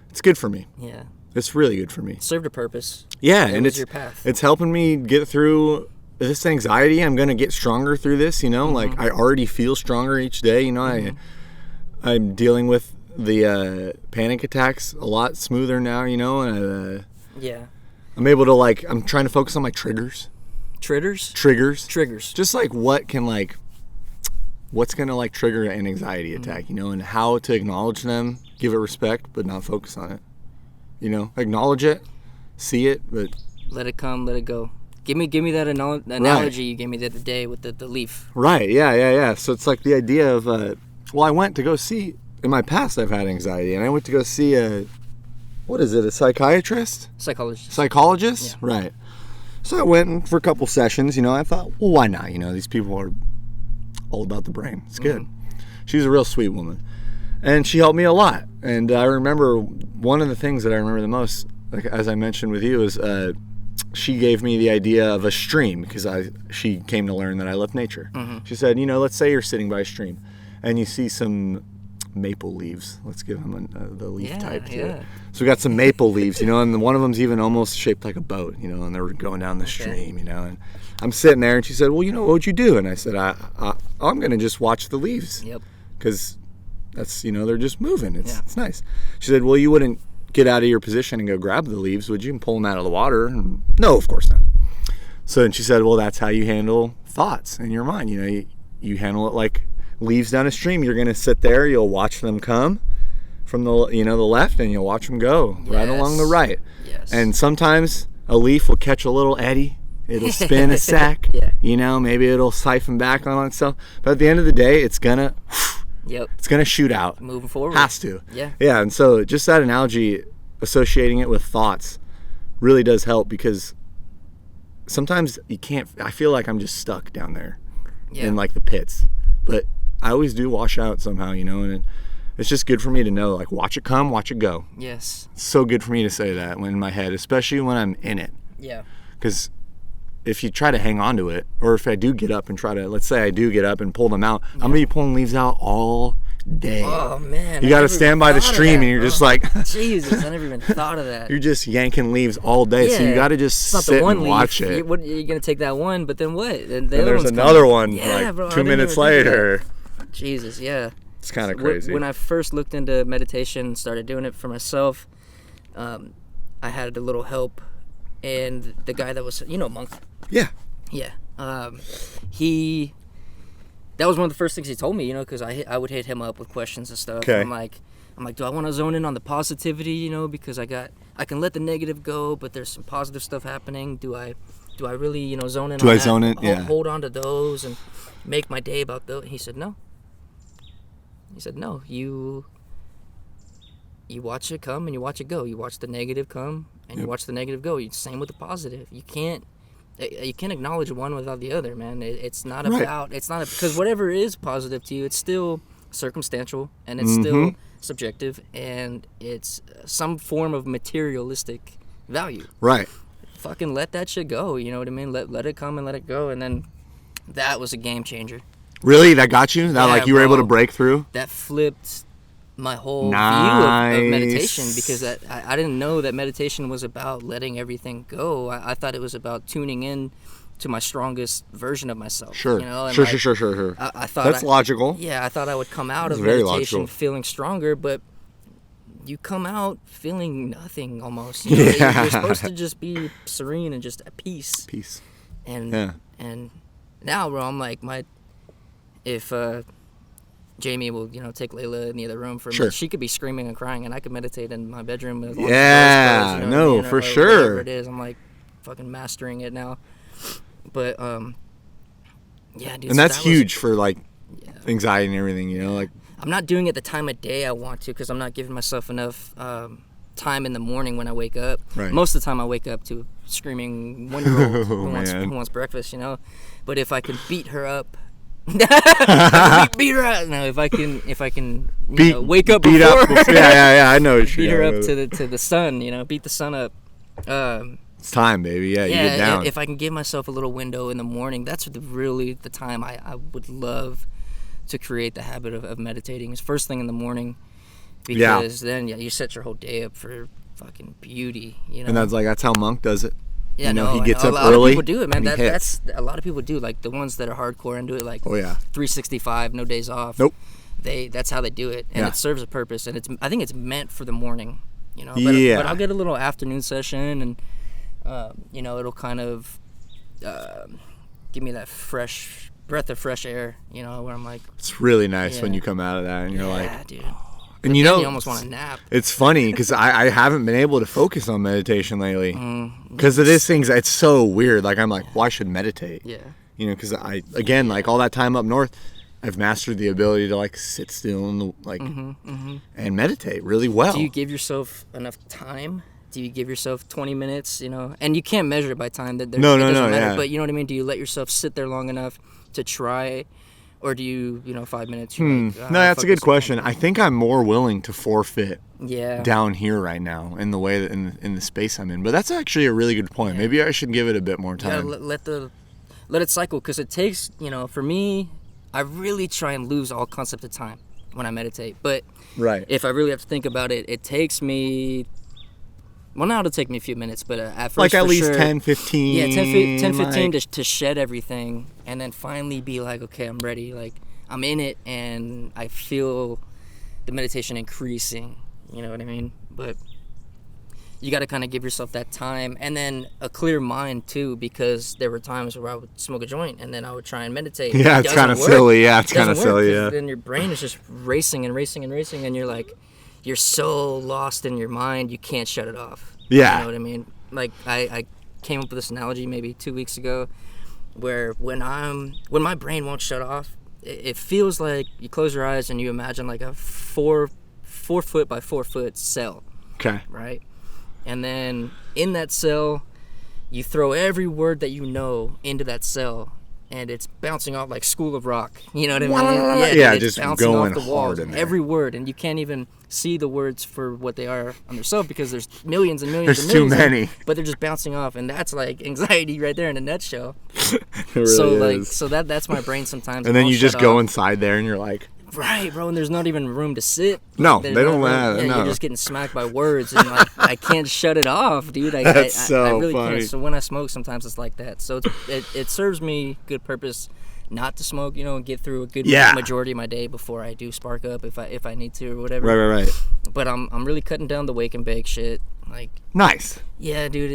it's good for me. Yeah. It's really good for me. It served a purpose. Yeah, and it's your path. It's helping me get through this anxiety. I'm going to get stronger through this, like I already feel stronger each day. I'm dealing with the panic attacks a lot smoother now, and I'm able to I'm trying to focus on my triggers. Triggers. Just what can what's going to trigger an anxiety attack, and how to acknowledge them, give it respect, but not focus on it. Acknowledge it, see it, but let it come, let it go. Give me that analogy you gave me the other day with the leaf. Right, yeah. So it's the idea of, I went to go see, in my past I've had anxiety, and I went to go see a psychiatrist? Psychologist? Yeah. Right. So I went for a couple sessions, I thought, well, why not? These people are all about the brain. It's good. She's a real sweet woman. And she helped me a lot. And I remember one of the things that I remember the most, as I mentioned with you, is she gave me the idea of a stream, because she came to learn that I love nature. Mm-hmm. She said, let's say you're sitting by a stream and you see some maple leaves. Let's give them the leaf type to it. So we got some maple leaves, and one of them's even almost shaped like a boat, and they're going down the stream, and I'm sitting there, and she said, well, what would you do? And I said, I'm going to just watch the leaves. Yep. Because that's, they're just moving. It's nice. She said, well, you wouldn't get out of your position and go grab the leaves, would you, and pull them out of the water? And, no, of course not. So then she said, well, that's how you handle thoughts in your mind. You handle it like leaves down a stream. You're going to sit there, you'll watch them come from the left, and you'll watch them go right along the right. Yes. And sometimes a leaf will catch a little eddy. It'll spin a sack. Maybe it'll siphon back on itself. But at the end of the day, it's gonna shoot out. Moving forward. Has to. Yeah. Yeah, and so just that analogy, associating it with thoughts, really does help, because sometimes I feel like I'm just stuck down there in the pits. But I always do wash out somehow, and it's just good for me to know, watch it come, watch it go. Yes. It's so good for me to say that in my head, especially when I'm in it. Yeah. Because if you try to hang on to it, or if I do get up and try to, let's say I do get up and pull them out, I'm gonna be pulling leaves out all day. Oh man, you got to stand by the stream, and you're just like, Jesus, I never even thought of that. You're just yanking leaves all day, so you got to just sit and watch it. You're gonna take that one, but then what? And there's another one like bro, 2 minutes later. Jesus, yeah. It's kind of crazy. When I first looked into meditation, started doing it for myself, I had a little help, and the guy that was, Monk. Yeah. Yeah. That was one of the first things he told me, because I would hit him up with questions and stuff. Okay. I'm like, do I want to zone in on the positivity, because I can let the negative go, but there's some positive stuff happening. Do I really, zone in on that? Do I zone in? Yeah. Hold on to those and make my day about those? He said, no. He said, no, you watch it come and you watch it go. You watch the negative come and you watch the negative go. Same with the positive. You can't acknowledge one without the other, man. It's not about, because whatever is positive to you, it's still circumstantial and it's still subjective, and it's some form of materialistic value. Right. Fucking let that shit go, you know what I mean? Let it come and let it go, and then that was a game changer. Really? That got you? You were able to break through? That flipped my whole view of meditation, because I didn't know that meditation was about letting everything go. I thought it was about tuning in to my strongest version of myself. Sure. Sure. I thought that's logical. Yeah, I thought I would come out of very meditation logical. feeling stronger, but you come out feeling nothing almost. Yeah. You're supposed to just be serene and just at peace. Peace. And now, bro, I'm like, if Jamie will, take Layla in the other room for a minute, she could be screaming and crying, and I could meditate in my bedroom. As long as the doors closed, for sure. Whatever it is, I'm like fucking mastering it now. But yeah, dude. And that's huge for like anxiety and everything, like. I'm not doing it the time of day I want to, because I'm not giving myself enough time in the morning when I wake up. Right. Most of the time I wake up to a screaming 1-year-old who wants breakfast, But if I can beat her up, beat her up. No, if I can, wake up beat before. Up. Yeah. I know. Beat her up to the sun, beat the sun up. It's time, baby. Yeah, you get down. If I can give myself a little window in the morning, that's really the time I would love to create the habit of meditating. Is first thing in the morning, because then you set your whole day up for fucking beauty. And that's how Monk does it. Yeah, he gets up early. A lot of people do it, man. That's a lot of people do. Like the ones that are hardcore and do it, like 365, no days off. Nope. That's how they do it, and it serves a purpose. And I think it's meant for the morning. But I'll get a little afternoon session, and it'll kind of give me that fresh breath of fresh air. Where I'm like, it's really nice when you come out of that and you're like, dude. And you almost want to nap. It's funny because I haven't been able to focus on meditation lately because of this things. It's so weird. Like I'm like, well, I should meditate. Yeah. Because like all that time up north, I've mastered the ability to like sit still and and meditate really well. Do you give yourself enough time? Do you give yourself 20 minutes? And you can't measure it by time. That no, matter, yeah. But you know what I mean. Do you let yourself sit there long enough to try? Or do you, 5 minutes? No, that's a good question. I think I'm more willing to forfeit down here right now in the way that in the space I'm in. But that's actually a really good point. Yeah. Maybe I should give it a bit more time. Let it cycle, because it takes, for me, I really try and lose all concept of time when I meditate. But if I really have to think about it, it takes me... Well, now it'll take me a few minutes, but at first, at least 10, 15. Yeah, 10, 15 to shed everything, and then finally be like, okay, I'm ready. Like, I'm in it, and I feel the meditation increasing. You know what I mean? But you got to kind of give yourself that time, and then a clear mind, too, because there were times where I would smoke a joint, and then I would try and meditate. Yeah, it's kind of silly. Yeah, it's kind of silly, yeah. Then your brain is just racing and racing and racing, and you're like... You're so lost in your mind, you can't shut it off. Yeah. You know what I mean? Like, I came up with this analogy maybe 2 weeks ago where when my brain won't shut off, it feels like you close your eyes and you imagine like a 4 foot by 4 foot cell. Okay. Right? And then in that cell, you throw every word that you know into that cell, and it's bouncing off like School of Rock. You know what I mean? Yeah, it's just bouncing going off the hard walls, in there. every word, and you can't even see the words for what they are on themselves because there's millions and millions There's and millions. too many. But they're just bouncing off, and that's like anxiety right there in a nutshell. It really is. So that's my brain sometimes. And then won't you just shut go off. inside there and you're like, Right, bro, and there's not even room to sit. No, There's they don't not room- have- yeah, no. You're just getting smacked by words, and like I can't shut it off, dude. I really funny. can't. So when I smoke, sometimes it's like that. So it serves me good purpose not to smoke, you know, and get through a good majority of my day before I do spark up if I need to or whatever. right. But I'm really cutting down the wake and bake shit. Like, Nice. yeah, dude,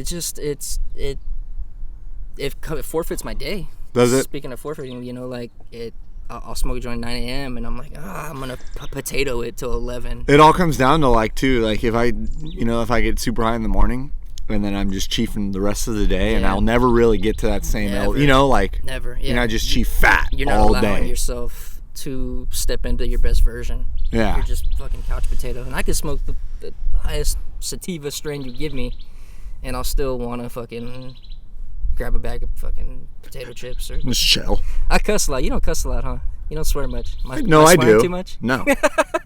it forfeits my day. Does it? Speaking of forfeiting, you know, like I'll smoke a joint 9 a.m. and I'm like, I'm gonna potato it till 11. It all comes down to like too, like if I get super high in the morning and then I'm just chiefing the rest of the day, and Yeah. I'll never really get to that same Never. you know, like Never. Yeah. you know, I just chief fat You're not all allowing day. yourself to step into your best version. Yeah. You're just fucking couch potato. And I could smoke the highest sativa strain you give me, and I'll still want to fucking grab a bag of fucking potato chips. Or Just chill. I cuss a lot. You don't cuss a lot, huh? You don't swear much. No, am I swearing do. Too much? No,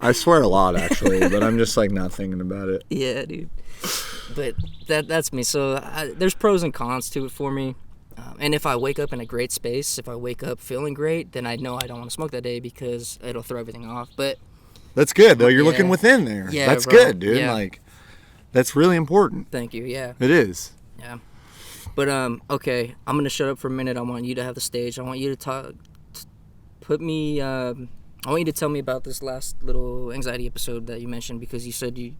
I swear a lot actually, but I'm just like not thinking about it. Yeah, dude. But that's me. So there's pros and cons to it for me. And if I wake up in a great space, if I wake up feeling great, then I know I don't want to smoke that day because it'll throw everything off. But That's good though. You're Yeah. looking within there. Yeah, That's bro. good, dude. Yeah. Like that's really important. thank you. Yeah. It is. Yeah. But okay, I'm gonna shut up for a minute. I want you to have the stage. I want you to talk. Put me. I want you to tell me about this last little anxiety episode that you mentioned because you said you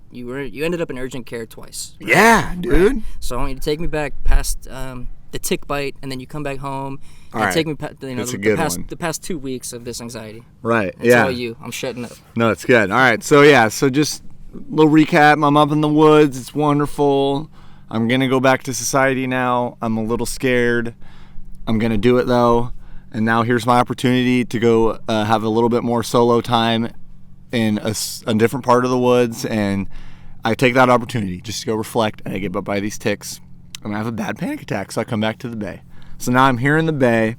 ended up in urgent care twice. Yeah, dude. Right? So I want you to take me back past the tick bite, and then you come back home and All right. take me That's a good one. the past 2 weeks of this anxiety. Right. It's yeah. all you. I'm shutting up. No, it's good. All right. So just a little recap. I'm up in the woods. It's wonderful. I'm going to go back to society now. I'm a little scared. I'm going to do it though. And now here's my opportunity to go have a little bit more solo time in a different part of the woods. And I take that opportunity just to go reflect, and I get bit by these ticks. And I have a bad panic attack, so I come back to the bay. So now I'm here in the bay,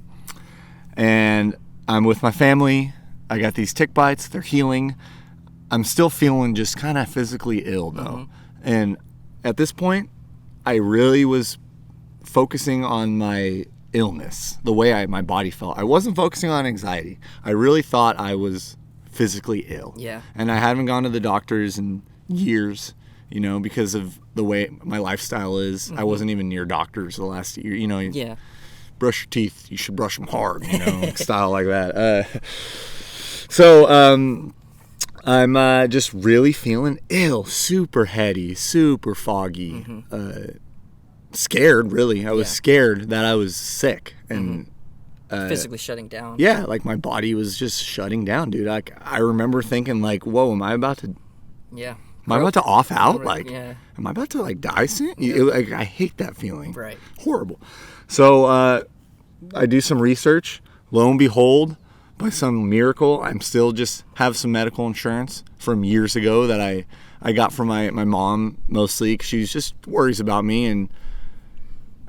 and I'm with my family. I got these tick bites. They're healing. I'm still feeling just kind of physically ill, though. Mm-hmm. And at this point, I really was focusing on my illness, the way my body felt. I wasn't focusing on anxiety. I really thought I was physically ill. Yeah. And I haven't gone to the doctors in years, you know, because of the way my lifestyle is. I wasn't even near doctors the last year, you know. Yeah. Brush your teeth. You should brush them hard, you know, style like that. So I'm just really feeling ill, super heady, super foggy, scared, really. I was scared that I was sick and Physically shutting down. yeah, like my body was just shutting down, dude. I remember thinking like, whoa, am I about to off out? Like, am I about to like die soon? I hate that feeling. Right. Horrible. So I do some research. Lo and behold, by some miracle, I'm still just have some medical insurance from years ago that I got from my mom mostly, 'cause she just worries about me, and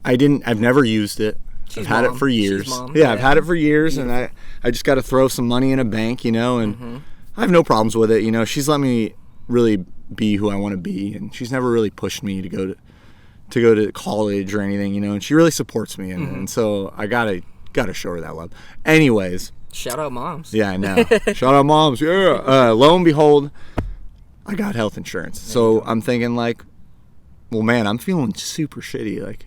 I've never used it. I've had it for years. Yeah, I've had it for years, and I just got to throw some money in a bank, you know, and I have no problems with it. You know, she's let me really be who I want to be, and she's never really pushed me to go to college or anything, you know, and she really supports me, and so I gotta show her that love. Anyways, Shout out moms. yeah, I know. Shout out moms. Yeah. Lo and behold, I got health insurance. So I'm thinking like, well, man, I'm feeling super shitty. Like,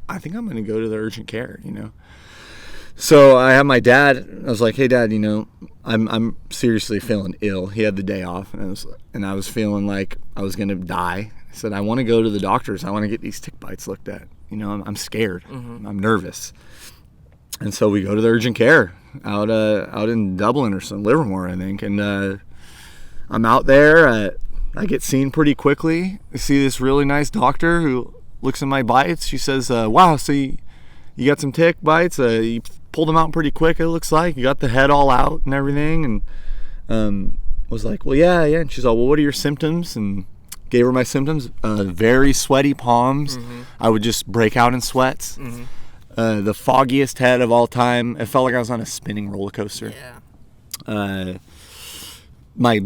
I think I'm going to go to the urgent care, you know? So I have my dad. I was like, hey, Dad, you know, I'm seriously feeling ill. He had the day off, and I was feeling like I was going to die. I said, I want to go to the doctors. I want to get these tick bites looked at. You know, I'm scared. I'm nervous. And so we go to the urgent care out in Dublin or some Livermore, I think. And I'm out there. I get seen pretty quickly. I see this really nice doctor who looks at my bites. She says, wow, so you got some tick bites? You pulled them out pretty quick, it looks like. You got the head all out and everything. And was like, well, yeah. And she's like, well, what are your symptoms? And gave her my symptoms. Very sweaty palms. I would just break out in sweats. the foggiest head of all time. It felt like I was on a spinning roller coaster. Yeah. My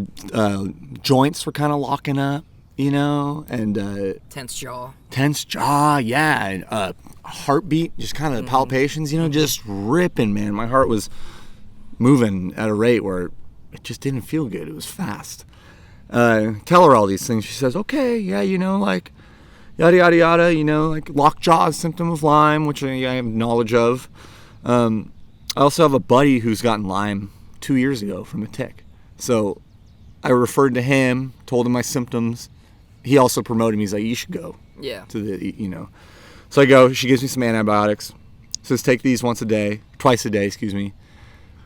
joints were kind of locking up, and Tense jaw. Yeah, and heartbeat, just kind of palpitations, just ripping, man. My heart was moving at a rate where it just didn't feel good. It was fast. Tell her all these things. She says, okay, yeah, like yada yada yada, like lockjaw is a symptom of Lyme, which I have knowledge of. I also have a buddy who's gotten Lyme 2 years ago from a tick. So I referred to him, told him my symptoms. He also promoted me. He's like, you should go. Yeah. To the. So I go. She gives me some antibiotics. Says take these twice a day, excuse me.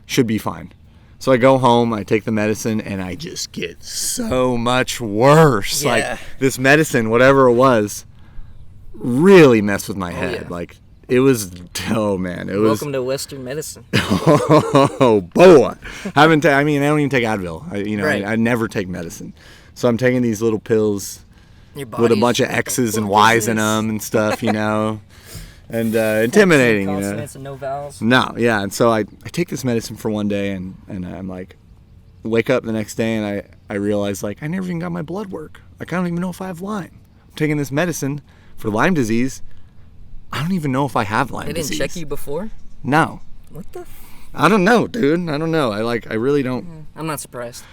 Should be fine. So I go home, I take the medicine, and I just get so much worse. Yeah. Like, this medicine, whatever it was, really messed with my head. Yeah. Like, it was, oh man, it was. Welcome to Western medicine. Oh boy, I don't even take Advil. Right. I never take medicine, so I'm taking these little pills Your with a bunch of body's X's and what the fuck Y's is in this? them and stuff, and intimidating, Consonants and no vowels. No, yeah, and so I take this medicine for one day, and I'm like, wake up the next day, and I realize, like, I never even got my blood work. Like, I don't even know if I have Lyme. I'm taking this medicine for Lyme disease. I don't even know if I have Lyme disease. They didn't check you before? No. What the? I don't know, dude. I don't know. I really don't. I'm not surprised.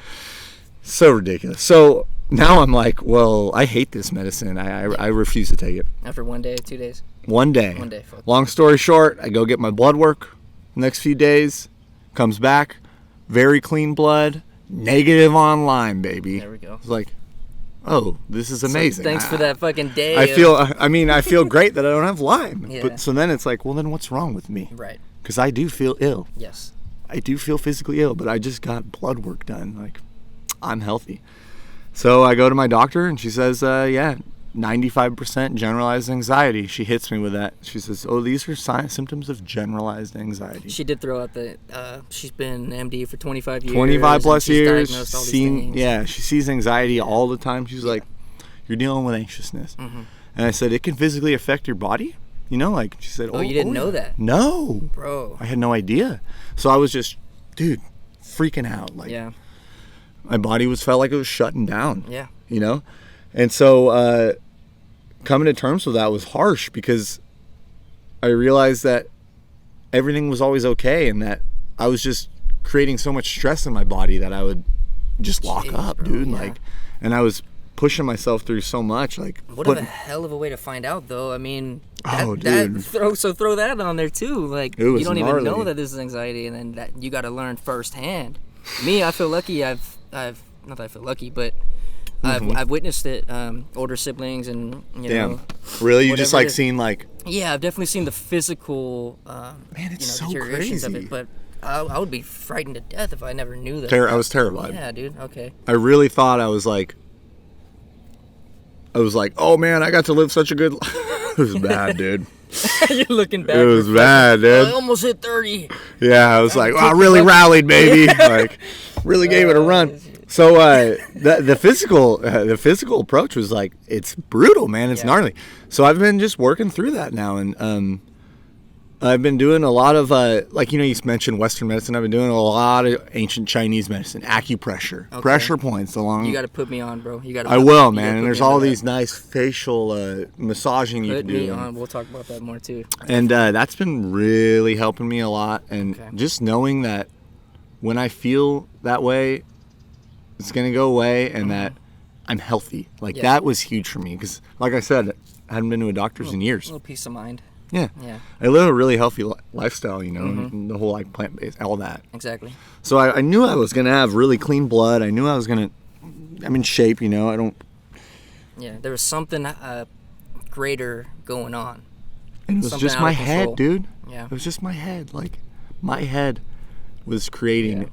So ridiculous. So now I'm like, well, I hate this medicine. I refuse to take it. After 1 day, 2 days? One day. Fuck. Long story short, I go get my blood work. Next few days, comes back, very clean blood, negative on Lyme, baby. There we go. It's like, oh, this is amazing. So thanks for that fucking day. I feel great that I don't have Lyme. Yeah. But so then it's like, well, then what's wrong with me? Right. Because I do feel ill. Yes. I do feel physically ill, but I just got blood work done. Like, I'm healthy. So I go to my doctor, and she says, 95% generalized anxiety. She hits me with that. She says, oh, these are symptoms of generalized anxiety. She did throw out that she's been an MD for 25 years. 25 plus she's years. diagnosed all these things. Yeah, she sees anxiety all the time. She's like, you're dealing with anxiousness. Mm-hmm. And I said, it can physically affect your body? Like, she said, Oh, you didn't know that? No. Bro. I had no idea. So I was just, dude, freaking out. Like, Yeah. my body felt like it was shutting down. Yeah. And so coming to terms with that was harsh, because I realized that everything was always okay, and that I was just creating so much stress in my body that I would just lock Jeez, up, bro, dude. yeah. Like, and I was pushing myself through so much. Like, What a hell of a way to find out, though. I mean, dude. throw that on there too. Like, It was you don't gnarly. even know that this is anxiety, and then that you got to learn firsthand. Me, I feel lucky. I've not that I feel lucky, but I've witnessed it. Older siblings, and damn, really, you just whatever like it- seeing like, Yeah, I've definitely seen the physical, man, it's so deteriorations of crazy. it, but I would be frightened to death if I never knew that. I was terrified. Yeah, dude. Okay. I really thought I was like, oh man, I got to live such a good life. It was bad, dude. You're looking back. It was bad, dude. I almost hit 30. Yeah, I was like, I really rallied, baby. Like, really gave it a run. So the physical approach was like, it's brutal, man. It's gnarly. So I've been just working through that now, and I've been doing a lot of you mentioned Western medicine. I've been doing a lot of ancient Chinese medicine, acupressure, pressure points along. You got to put me on, bro. You got. I will, man. And there's all these nice facial massaging you Put can me do. on. We'll talk about that more too. And that's been really helping me a lot. And just knowing that when I feel that way, it's going to go away, and that I'm healthy. Like, that was huge for me. Because, like I said, I hadn't been to a doctor's in years. A little peace of mind. Yeah. Yeah. I live a really healthy lifestyle, and the whole, like, plant-based, all that. Exactly. So I knew I was going to have really clean blood. I knew I was going to, I'm in shape, I don't. Yeah, there was something greater going on. And it was Something just out my of head, control. dude. Yeah. It was just my head. Like, my head was creating,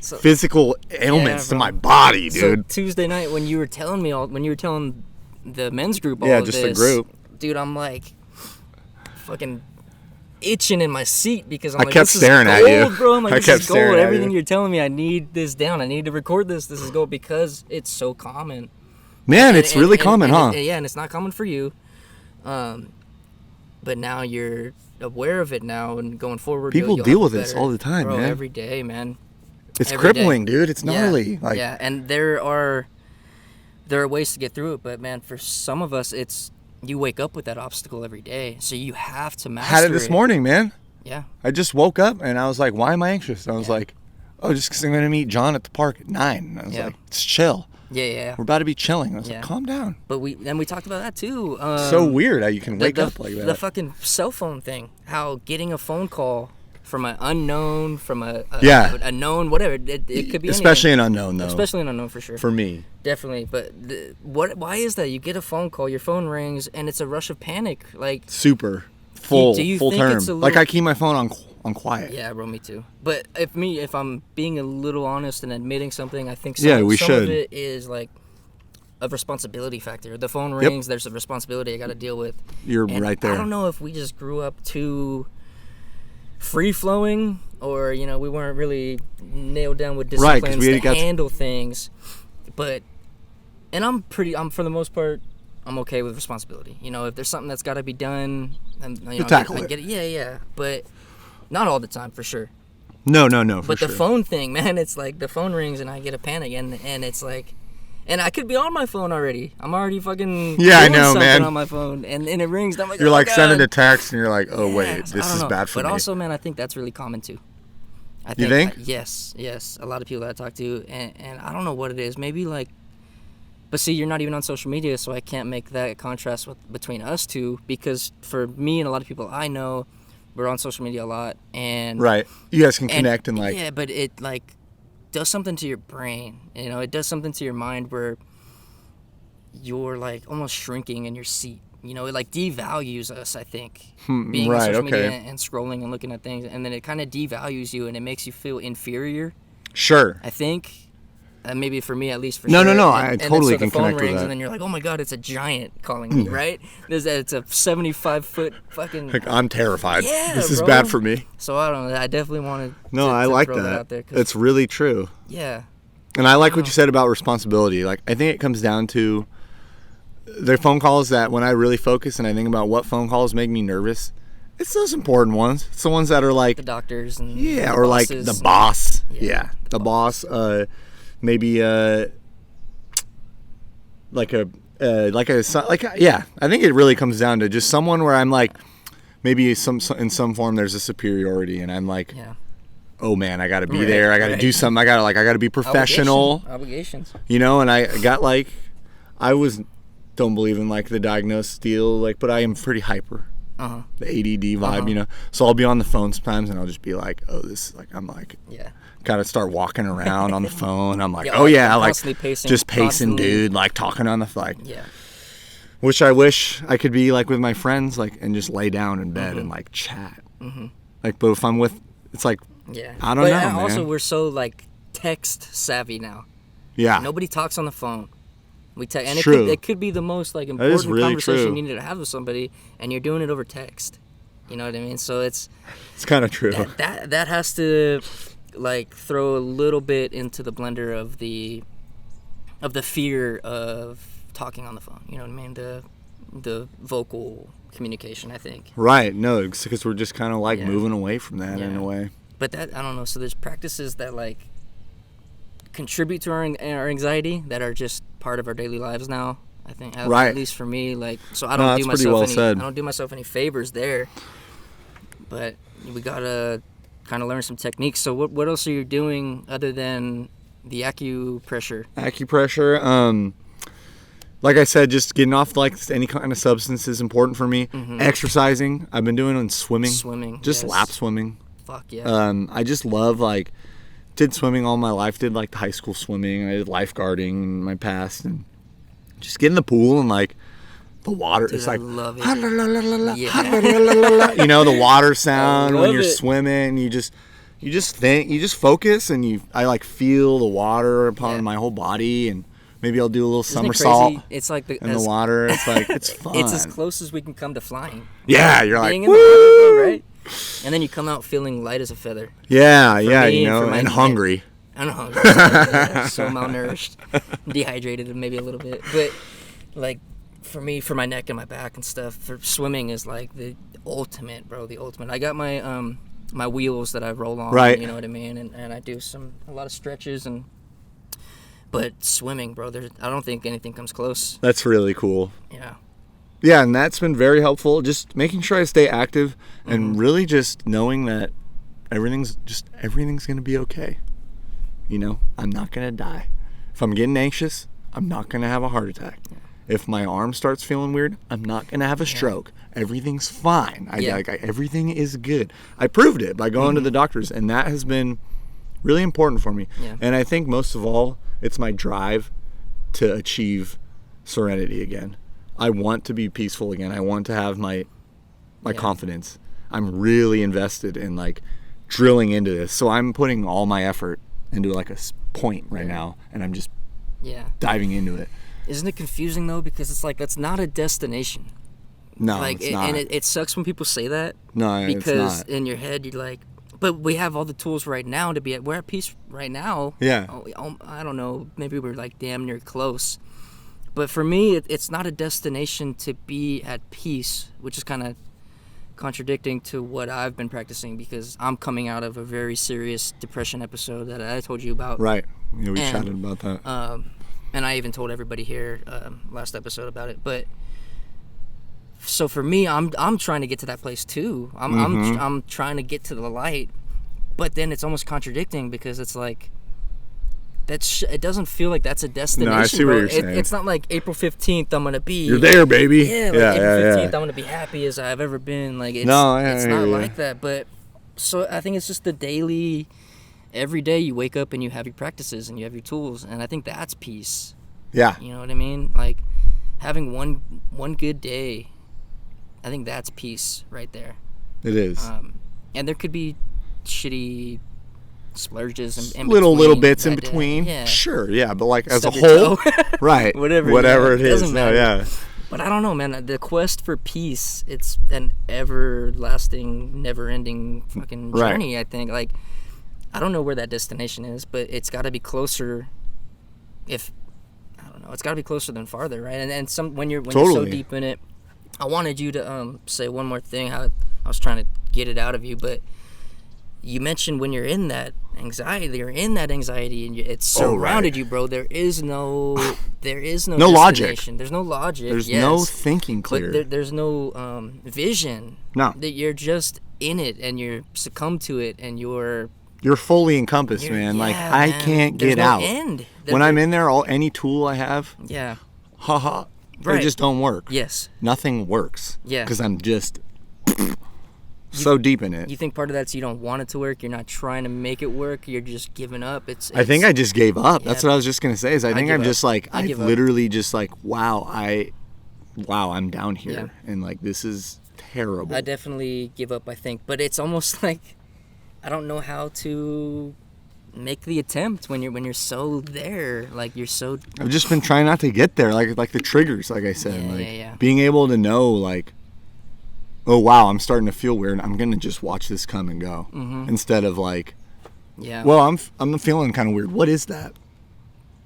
So- physical ailments to bro. my body, So dude. Tuesday night when you were telling the men's group all Yeah, of just this, the group. dude, I'm like fucking itching in my seat because I'm I like, kept this staring is at gold, you. bro. I'm like, I this kept is gold. staring at Everything you. you're telling me, I need this down. I need to record this. This is gold because it's so common. Man, it's really common, huh? Yeah, and it's not common for you. But now you're aware of it now and going forward. People you'll deal have with this better- all the time, bro, man. every day, man. It's Every crippling, day. dude. It's gnarly. Yeah, and there are ways to get through it, but man, for some of us, it's you wake up with that obstacle every day, so you have to master it. Had it this morning, man. Yeah. I just woke up and I was like, why am I anxious? And I was like, oh, just because I'm going to meet John at the park at 9. And I was like, it's chill. Yeah. We're about to be chilling. I was like, calm down. But we talked about that too. So weird how you can wake up like that. The fucking cell phone thing. How getting a phone call from an unknown, from a known, whatever. It could be especially anything. an unknown, though. Especially an unknown, for sure. For me. Definitely. But why is that? You get a phone call, your phone rings, and it's a rush of panic. Like super. Full do you full think term. it's a Like little- I keep my phone on quiet. Yeah, bro, me too. But if I'm being a little honest and admitting something, I think we some should. of it is like a responsibility factor. The phone rings, there's a responsibility I got to deal with. You're And right there. I don't know if we just grew up too free flowing, or we weren't really nailed down with disciplines to handle things. But I'm for the most part, I'm okay with responsibility. If there's something that's got to be done, and I get it. Yeah. But not all the time, for sure. No, for But sure. the phone thing, man, it's like the phone rings and I get a panic, and it's like, and I could be on my phone already. I'm already fucking I doing know, something man. on my phone, and it rings. And I'm like, You're like God. sending a text and you're like, oh wait, I this don't is know. bad for me. But also, man, I think that's really common too. You think? Yes. A lot of people that I talk to, and I don't know what it is. Maybe like, but see, you're not even on social media, so I can't make that contrast between us two, because for me and a lot of people I know, we're on social media a lot, and right, you guys can connect and like, yeah, but it like does something to your brain. It does something to your mind where you're like almost shrinking in your seat. It like devalues us, I think, being on social media and scrolling and looking at things, and then it kind of devalues you and it makes you feel inferior. Sure. I think. Maybe for me, at least, for no, sure. No, and totally then can so the phone connect with rings, that. and then you're like, oh my God, it's a giant calling me, right? It's a 75-foot fucking... Like, I'm terrified. Yeah, this is bro. bad for me. So I don't know. I definitely wanted No, I like throw that. out there, It's really true. Yeah. And I like what you said about responsibility. Like, I think it comes down to the phone calls that when I really focus and I think about what phone calls make me nervous, it's those important ones. It's the ones that are like... The doctors and or like the boss. Yeah. The boss. Maybe I think it really comes down to just someone where I'm like, maybe in some form there's a superiority, and I'm like, oh man, I gotta be there, I gotta do something, I gotta be professional. Obligations. And I got like, don't believe in like the diagnosis deal, like, but I am pretty hyper. The ADD vibe, so I'll be on the phone sometimes and I'll just be like, oh, this is like, I'm like, kind of start walking around on the phone. I'm like, pacing, just pacing, dude, like talking on the which I wish I could be like with my friends, like, and just lay down in bed and like chat. Like, but if I'm with, it's like, I don't know, man. Also, we're so like text savvy now. Yeah. Nobody talks on the phone. We text, and it could be the most like important really conversation true. you need to have with somebody, and you're doing it over text. You know what I mean? So it's kind of true. That has to like throw a little bit into the blender of the fear of talking on the phone. You know what I mean? The vocal communication, I think. Right. No, because we're just kind of like moving away from that in a way. But that, I don't know. So there's practices that like contribute to our anxiety that are just part of our daily lives now. I think, at least for me, like, so I don't do myself any favors there. But we gotta kind of learn some techniques. So what else are you doing other than the acupressure? Like I said, just getting off like any kind of substance is important for me. Exercising, I've been doing swimming. Just lap swimming. Fuck yeah. I just love like, did swimming all my life. Did like high school swimming. I did lifeguarding in my past, and just get in the pool and like the water. Dude, it's like, love it. The water sound when you're swimming. You just think, you just focus, and I like feel the water upon my whole body, and maybe I'll do a little somersault. It's like in the water. It's like, it's fun. It's as close as we can come to flying. Yeah, you're like, being in the water, right? And then you come out feeling light as a feather. Yeah, and hungry. I'm hungry. So malnourished, dehydrated, maybe a little bit. But like for me, for my neck and my back and stuff, for swimming is like the ultimate, bro. The ultimate. I got my my wheels that I roll on. Right. You know what I mean? And I do a lot of stretches but swimming, bro. I don't think anything comes close. That's really cool. Yeah. Yeah, and that's been very helpful. Just making sure I stay active and really just knowing that everything's going to be okay. You know, I'm not going to die. If I'm getting anxious, I'm not going to have a heart attack. Yeah. If my arm starts feeling weird, I'm not going to have a stroke. Everything's fine. Everything is good. I proved it by going to the doctors, and that has been really important for me. Yeah. And I think most of all, it's my drive to achieve serenity again. I want to be peaceful again. I want to have my confidence. I'm really invested in like drilling into this. So I'm putting all my effort into like a point right now, and I'm just diving into it. Isn't it confusing though? Because it's like that's not a destination. No, like, it's not. And it sucks when people say that. No, because it's not. In your head you're like, but we have all the tools right now to be we're at peace right now. Yeah. I don't know. Maybe we're like damn near close. But for me, it's not a destination to be at peace, which is kind of contradicting to what I've been practicing because I'm coming out of a very serious depression episode that I told you about. Right. Yeah, we chatted about that. And I even told everybody here last episode about it. But so for me, I'm trying to get to that place too. I'm trying to get to the light, but then it's almost contradicting because it's like it doesn't feel like that's a destination. No, I see what you're saying. It's not like April 15th I'm gonna be. You're there, baby. Yeah, like April 15th I'm gonna be happy as I've ever been. Like it's not like that. But so I think it's just the daily. Every day you wake up and you have your practices and you have your tools, and I think that's peace. Yeah. You know what I mean? Like having one good day, I think that's peace right there. It is. And there could be shitty splurges and little bits in between. Yeah. Sure, yeah, but like as a whole, right? Whatever it is. No, yeah. But I don't know, man. The quest for peace, it's an everlasting, never-ending fucking journey. I think like. I don't know where that destination is, but it's got to be closer. I don't know, it's got to be closer than farther, right? And when you're so deep in it, I wanted you to say one more thing. How I was trying to get it out of you, but you mentioned when you're in that anxiety, and it's surrounded you, bro. There is no logic. There's no logic. There's no thinking clear. But there's no vision. No, that you're just in it and you're succumbed to it and you're fully encompassed, man. Like I can't get out. End. When I'm in there, any tool I have, right. they just don't work. Yes, nothing works. Yeah, because I'm just so deep in it. You think part of that's you don't want it to work. You're not trying to make it work. You're just giving up. I think I just gave up. Yeah, that's what I was just gonna say. Is I think I'm just like I literally just like wow I'm down here and like this is terrible. I definitely give up. I think, but it's almost like. I don't know how to make the attempt when you're so there, like you're so. I've just been trying not to get there, like the triggers, like I said, being able to know, like, oh wow, I'm starting to feel weird. I'm gonna just watch this come and go, instead of like, well, I'm feeling kind of weird. What is that?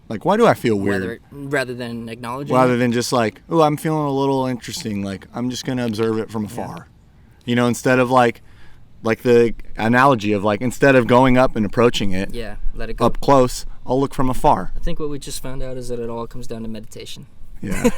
Like, why do I feel weird? Rather than acknowledging. Rather than just like, oh, I'm feeling a little interesting. Like, I'm just gonna observe it from afar, instead of like the analogy of like instead of going up and approaching it, let it go up close, I'll look from afar. I think what we just found out is that it all comes down to meditation. Yeah.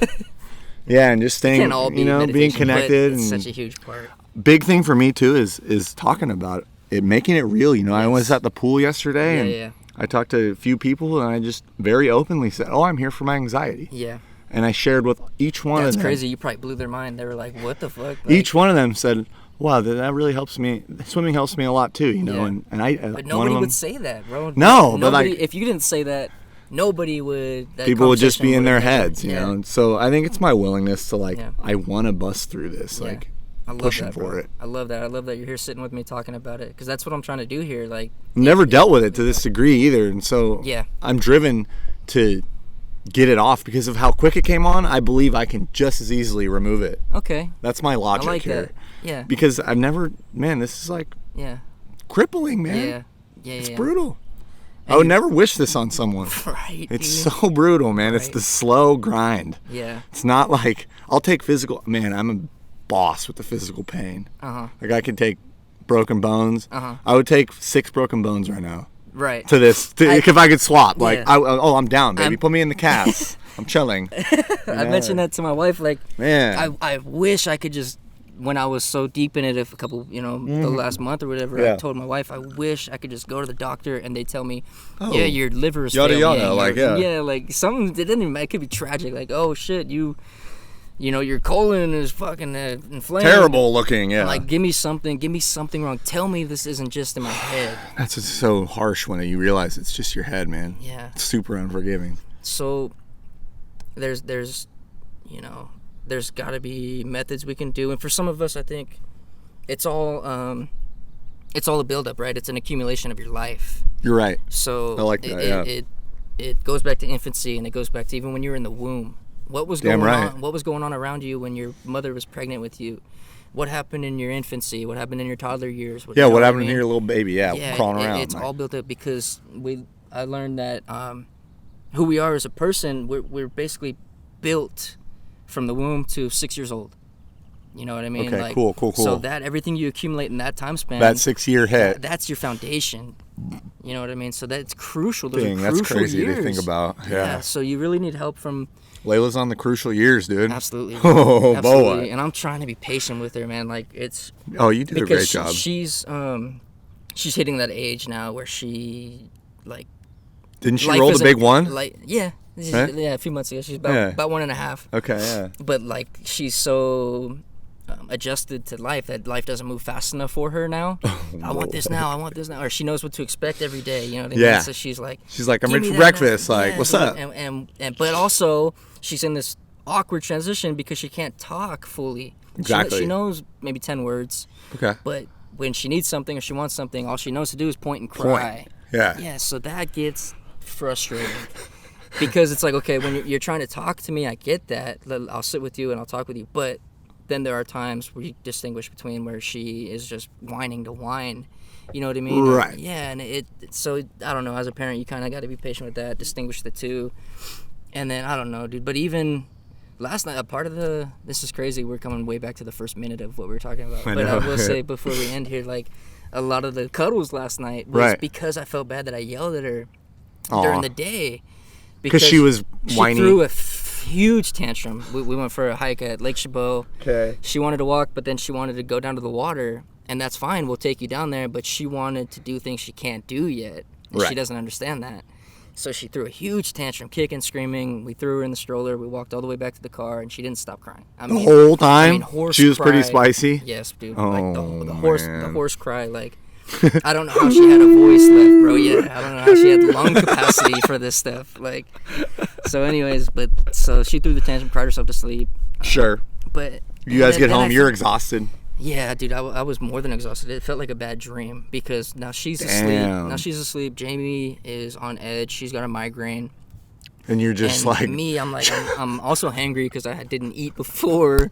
Yeah, and just staying, being connected. It's and such a huge part. Big thing for me too is talking about it, making it real. I was at the pool yesterday and I talked to a few people and I just very openly said, "Oh, I'm here for my anxiety." Yeah. And I shared with each one of them. That's crazy. You probably blew their mind. They were like, "What the fuck?" Like, each one of them said, wow, that really helps me. Swimming helps me a lot too, and I. But nobody would say that, bro. No, but like, if you didn't say that, nobody would. People would just be in their heads, you know. And so I think it's my willingness to like. I want to bust through this, like pushing for it. I love that. I love that you're here sitting with me talking about it because that's what I'm trying to do here. Like, never dealt with it to this degree either, and so I'm driven to get it off because of how quick it came on. I believe I can just as easily remove it. Okay, that's my logic I like here. That. Yeah. Because I've never, man, this is like crippling, man. Yeah. It's brutal. I would never wish this on someone. Right. It's so brutal, man. Right. It's the slow grind. Yeah. It's not like I'll take physical. Man, I'm a boss with the physical pain. Like I can take broken bones. I would take 6 broken bones right now. Right. To this, if I could swap, yeah. like, I'm down, baby. Put me in the cast. I'm chilling. I mentioned that to my wife. Like, man, I wish I could just. When I was so deep in it, a couple, the last month or whatever, I told my wife, I wish I could just go to the doctor and they tell me, yeah, your liver is failing. Yada, like, yeah, like something. It didn't even. It could be tragic. Like, oh shit, your colon is fucking inflamed. Terrible looking, yeah. Like, give me something wrong. Tell me this isn't just in my head. That's just so harsh when you realize it's just your head, man. Yeah. It's super unforgiving. So, there's got to be methods we can do, and for some of us, I think it's all a buildup, right? It's an accumulation of your life. You're right. So I like that. It goes back to infancy, and it goes back to even when you were in the womb. What was going on? What was going on around you when your mother was pregnant with you? What happened in your infancy? What happened in your toddler years? What happened to your little baby? Crawling around. It's all built up because I learned that who we are as a person, we're basically built from the womb to 6 years old. You know what I mean? Okay, cool. So that everything you accumulate in that time span, that 6-year hit, that's your foundation. You know what I mean? So that's crucial. That's crazy years. to think about. Yeah. So you really need help from. Layla's on the crucial years, dude. Absolutely. Oh, absolutely. boy. And I'm trying to be patient with her, man. Like it's. Oh, you did a great job. She's hitting that age now where she like. Didn't she roll the big one? Like yeah. Right? Yeah, a few months ago. She's about 1.5. Okay, yeah. But like she's so adjusted to life that life doesn't move fast enough for her now. I want this now. Or she knows what to expect every day. You know what I mean? Yeah. So she's like, I'm ready for breakfast. Now. Like, what's up? And but also she's in this awkward transition because she can't talk fully. Exactly. She knows maybe 10 words. Okay. But when she needs something or she wants something, all she knows to do is point and cry. Yeah. Yeah. So that gets frustrating. Because it's like, okay, when you're trying to talk to me, I get that. I'll sit with you and I'll talk with you. But then there are times where you distinguish between where she is just whining to whine. You know what I mean? Right. Yeah, and so, I don't know, as a parent, you kind of got to be patient with that, distinguish the two. And then, I don't know, dude. But even last night, this is crazy. We're coming way back to the first minute of what we were talking about. But I will say, before we end here, like, a lot of the cuddles last night was because I felt bad that I yelled at her during the day. Because she was whiny. She threw a huge tantrum. We went for a hike at Lake Chabot. Okay. She wanted to walk, but then she wanted to go down to the water, and that's fine. We'll take you down there, but she wanted to do things she can't do yet. And she doesn't understand that. So she threw a huge tantrum, kicking, screaming. We threw her in the stroller. We walked all the way back to the car, and she didn't stop crying. The whole time? Horse she was cry. Pretty spicy? Yes, dude. Oh, like the horse cry, like... I don't know how she had a voice left, bro. Yeah, I don't know how she had lung capacity for this stuff. Like, so anyways, so she threw the tantrum, cried herself to sleep. Sure. But you guys get home, you're exhausted. Yeah, dude, I was more than exhausted. It felt like a bad dream because now she's asleep. Jamie is on edge. She's got a migraine. And you're just like me. I'm also hangry because I didn't eat before.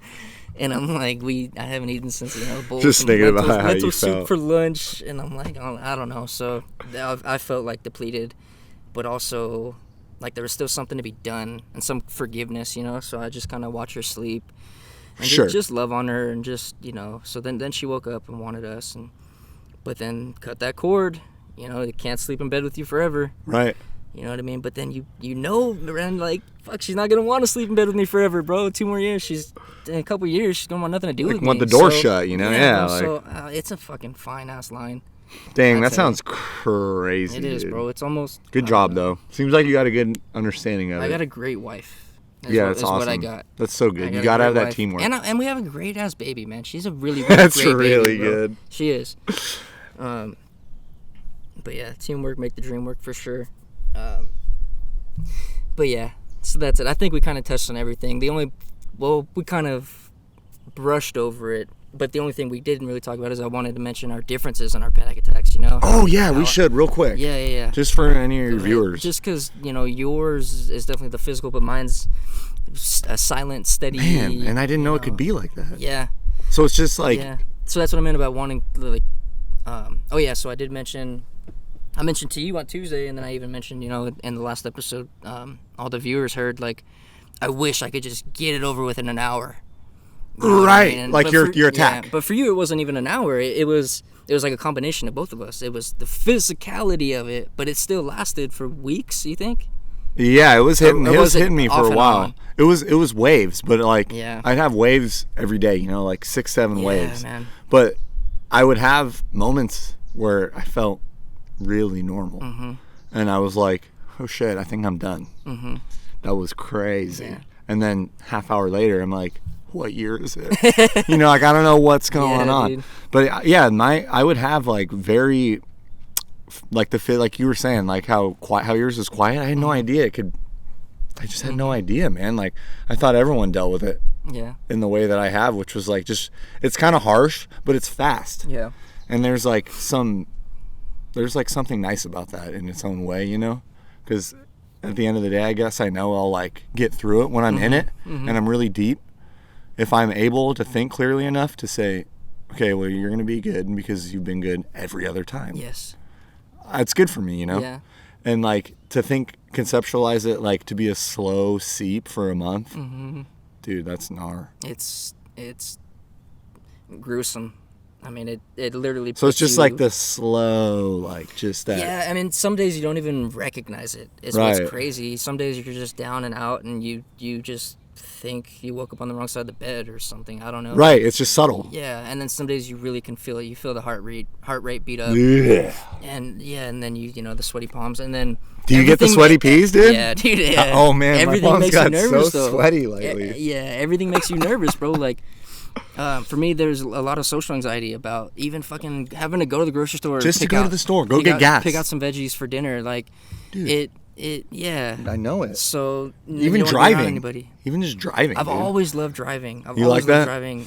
And I'm like, I haven't eaten since, bowl just thinking about how you soup felt. for lunch. And I'm like, I don't know. So I felt like depleted, but also like there was still something to be done and some forgiveness, So I just kind of watch her sleep and just love on her and just, So then she woke up and wanted us. But then cut that cord, you can't sleep in bed with you forever. Right. You know what I mean? But then and like, fuck, she's not going to want to sleep in bed with me forever, bro. 2 more years. In a couple years, she's going to want nothing to do with me. Want the door shut, Yeah. So it's a fucking fine-ass line. Dang, that sounds crazy. It is, dude. Bro. It's almost... Good job, though. Seems like you got a good understanding of it. I got a great wife. That's awesome. What I got. That's so good. You got to have that teamwork. And we have a great-ass baby, man. She's a really, really That's great really baby, good. She is. But yeah, teamwork make the dream work for sure. But yeah, so that's it. I think we kind of touched on everything. We kind of brushed over it, but the only thing we didn't really talk about is I wanted to mention our differences in our panic attacks, Oh, yeah, we should, real quick. Yeah. Just for any of your viewers. Just because, yours is definitely the physical, but mine's a silent, steady... Man, and I didn't know it could be like that. Yeah. So it's just like... Yeah. So that's what I meant about wanting, like... so I did mention... I mentioned to you on Tuesday, and then I even mentioned, in the last episode, all the viewers heard, like, I wish I could just get it over with in an hour. Right, like your attack. Yeah, but for you, it wasn't even an hour. It was like a combination of both of us. It was the physicality of it, but it still lasted for weeks. You think? Yeah, it was hitting. It was hitting me off for a and while. on? It was waves, but like Yeah. I'd have waves every day. Like 6-7 waves. Man. But I would have moments where I felt really normal, and I was like, "Oh shit, I think I'm done." That was crazy. Yeah. And then half hour later, I'm like, what year is it? Like I don't know what's going on. Dude. But yeah, I would have like very, like like you were saying, like how yours is quiet. I had no idea it could. I just had no idea, man. Like I thought everyone dealt with it. Yeah. In the way that I have, which was like just, it's kind of harsh, but it's fast. Yeah. And there's like something nice about that in its own way, because at the end of the day, I guess I know I'll like get through it when I'm in it and I'm really deep. If I'm able to think clearly enough to say, okay, well, you're going to be good because you've been good every other time. Yes. It's good for me, Yeah. And like to conceptualize it like to be a slow seep for a month. Dude, that's gnar. It's gruesome. I mean, it literally. So it's puts just you, like the slow, like just that. Yeah, I mean, some days you don't even recognize it. It's Right. what's crazy. Some days you're just down and out, and you just think you woke up on the wrong side of the bed or something. I don't know. Right. It's just subtle. Yeah, and then some days you really can feel it. You feel the heart rate beat up. Yeah. And then you the sweaty palms, and then. Do you get the sweaty peas, dude? Yeah, dude. Yeah. Oh man, everything my palms makes got you nervous, so though. sweaty lately. Yeah, everything makes you nervous, bro. Like, for me, there's a lot of social anxiety about even fucking having to go to the grocery store. Just to go to the store, go get gas. Pick out some veggies for dinner. Like, dude, yeah. I know it. So Even you don't wanna be around driving. anybody. Even just driving. I've dude. always loved driving. You always like that? loved driving.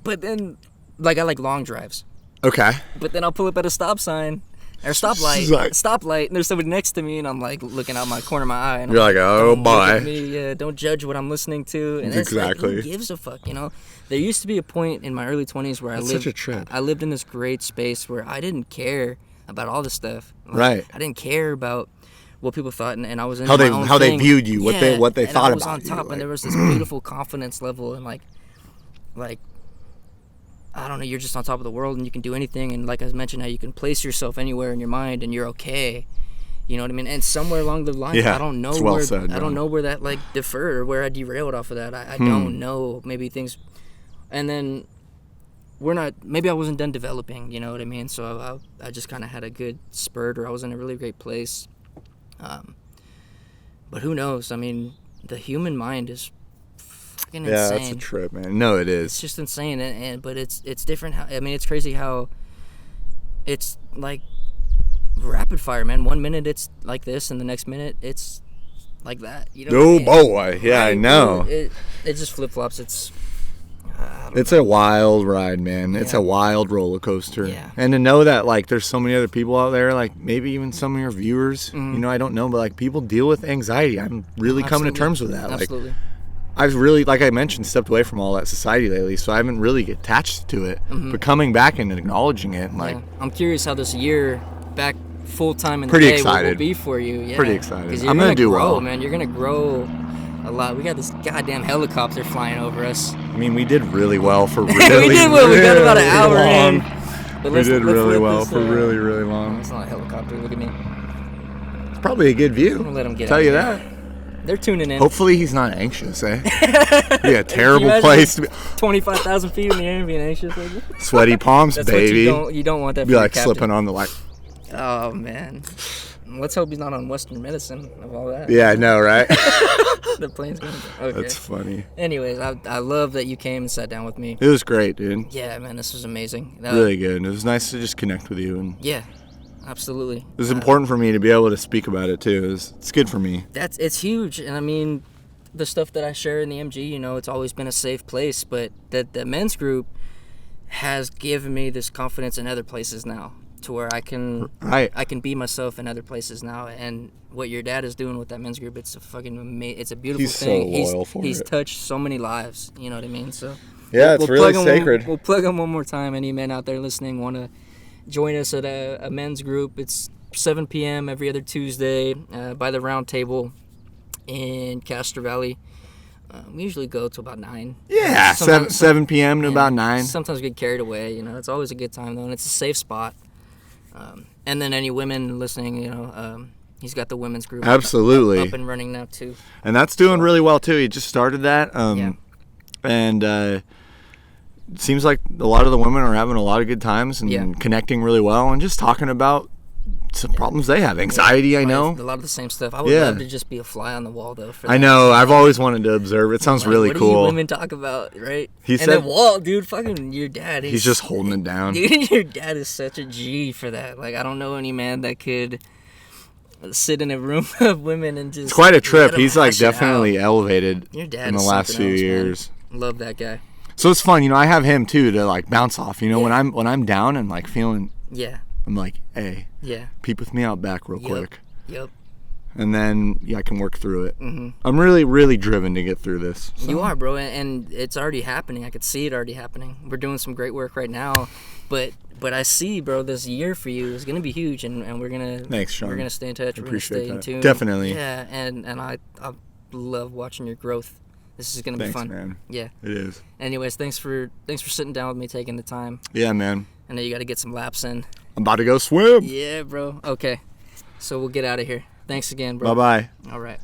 But then, like, I like long drives. Okay. But then I'll pull up at a stop sign. Or stoplight, and there's somebody next to me, and I'm like looking out my corner of my eye, and You're like, oh don't look at boy. me, don't judge what I'm listening to, and it's Exactly. like, who gives a fuck, There used to be a point in my early 20s where That's such a trip. I lived in this great space where I didn't care about all this stuff. Like, Right. I didn't care about what people thought, and I was in How my own they thing. viewed you, what they and thought I was about on top, you. and there was this beautiful confidence level, and like. I don't know, you're just on top of the world and you can do anything, and like I mentioned, how you can place yourself anywhere in your mind and you're okay. You know what I mean? And somewhere along the line, Yeah, I don't know it's well where said, I don't John. know where that like deferred or where I derailed off of that. I don't know. Maybe things, and then maybe I wasn't done developing. You know what I mean? So I just kind of had a good spurt, or I was in a really great place. But who knows? I mean, the human mind is fucking insane. Yeah, that's a trip, man. No, it It's is. just insane, but it's different. I mean, it's crazy how it's like rapid fire, man. 1 minute it's like this, and the next minute it's like that. You know? Oh what I mean? boy, yeah, I Right, know. dude, it just flip flops. It's a wild ride, man. It's Yeah. a wild roller coaster. Yeah. And to know that like there's so many other people out there, like maybe even some of your viewers, I don't know, but like people deal with anxiety. I'm really coming to terms with that. Absolutely. Like I've really, like I mentioned, stepped away from all that society lately, so I haven't really attached to it. But coming back and acknowledging it, like Yeah. I'm curious how this year back full time in Pretty the day will excited. be for you. Yeah. Pretty excited. 'Cause you're I'm gonna do grow, well. man. You're gonna grow a lot. We got this goddamn helicopter flying over us. I mean, we did really well for really, We did well. We got about an really hour long. in. But We let's did let really well this, for really, really long. It's not a helicopter. Look at me. It's probably a good view. We'll let them get Tell out you here. that. They're tuning in. Hopefully he's not anxious, eh? Be a Can terrible you imagine place to be. 25,000 feet in the air and being anxious. Like that? Sweaty palms, That's baby. what you don't want that. Be for your like captain. slipping on the like. Oh man. Let's hope he's not on Western medicine of all that. Yeah, I know, right? The plane's going. Okay. That's funny. Anyways, I love that you came and sat down with me. It was great, dude. Yeah, man, this was amazing. Really good. It was nice to just connect with you, and Yeah, absolutely. it was important for me to be able to speak about it too. It's good for me. It's huge, and I mean, the stuff that I share in the MG, it's always been a safe place. But the men's group has given me this confidence in other places now, to where I can be myself in other places now. And what your dad is doing with that men's group, it's a fucking it's a beautiful He's so thing. loyal for he's it. touched so many lives. You know what I mean? So Yeah, it's really plug him sacred. we'll plug him one more time. Any men out there listening want to join us at a men's group. It's 7 p.m. every other Tuesday by the Round Table in Castro Valley. We usually go to about 9. Yeah, 7 p.m. to about 9. Sometimes we get carried away. It's always a good time, though, and it's a safe spot. And then any women listening, he's got the women's group absolutely up and running now, too. And that's doing really well, too. He just started that. And it seems like a lot of the women are having a lot of good times and connecting really well and just talking about some problems they have. Anxiety, I know. A lot of the same stuff. I would love to just be a fly on the wall, though. I know. I've always wanted to observe. It sounds really cool. What do you women talk about, right? He said, then Walt, dude, fucking your dad. He's just holding it down. Dude, your dad is such a G for that. Like, I don't know any man that could sit in a room of women and just... It's quite a trip. He's, like, definitely elevated your dad in the last few years. Man. Love that guy. So it's fun. I have him, too, to, like, bounce off. When I'm down and, like, feeling... Yeah. I'm like, hey, peep with me out back real quick. Yep. And then I can work through it. Mm-hmm. I'm really, really driven to get through this. So. You are, bro, and it's already happening. I could see it already happening. We're doing some great work right now, but I see, bro, this year for you is gonna be huge, and we're gonna thanks, Sean. We're gonna stay in touch. We're gonna stay in tune. Definitely. Yeah, and I love watching your growth. This is gonna be fun. Man. Yeah. It is. Anyways, thanks for sitting down with me, taking the time. Yeah, man. I know you got to get some laps in. I'm about to go swim. Yeah, bro. Okay. So we'll get out of here. Thanks again, bro. Bye-bye. All right.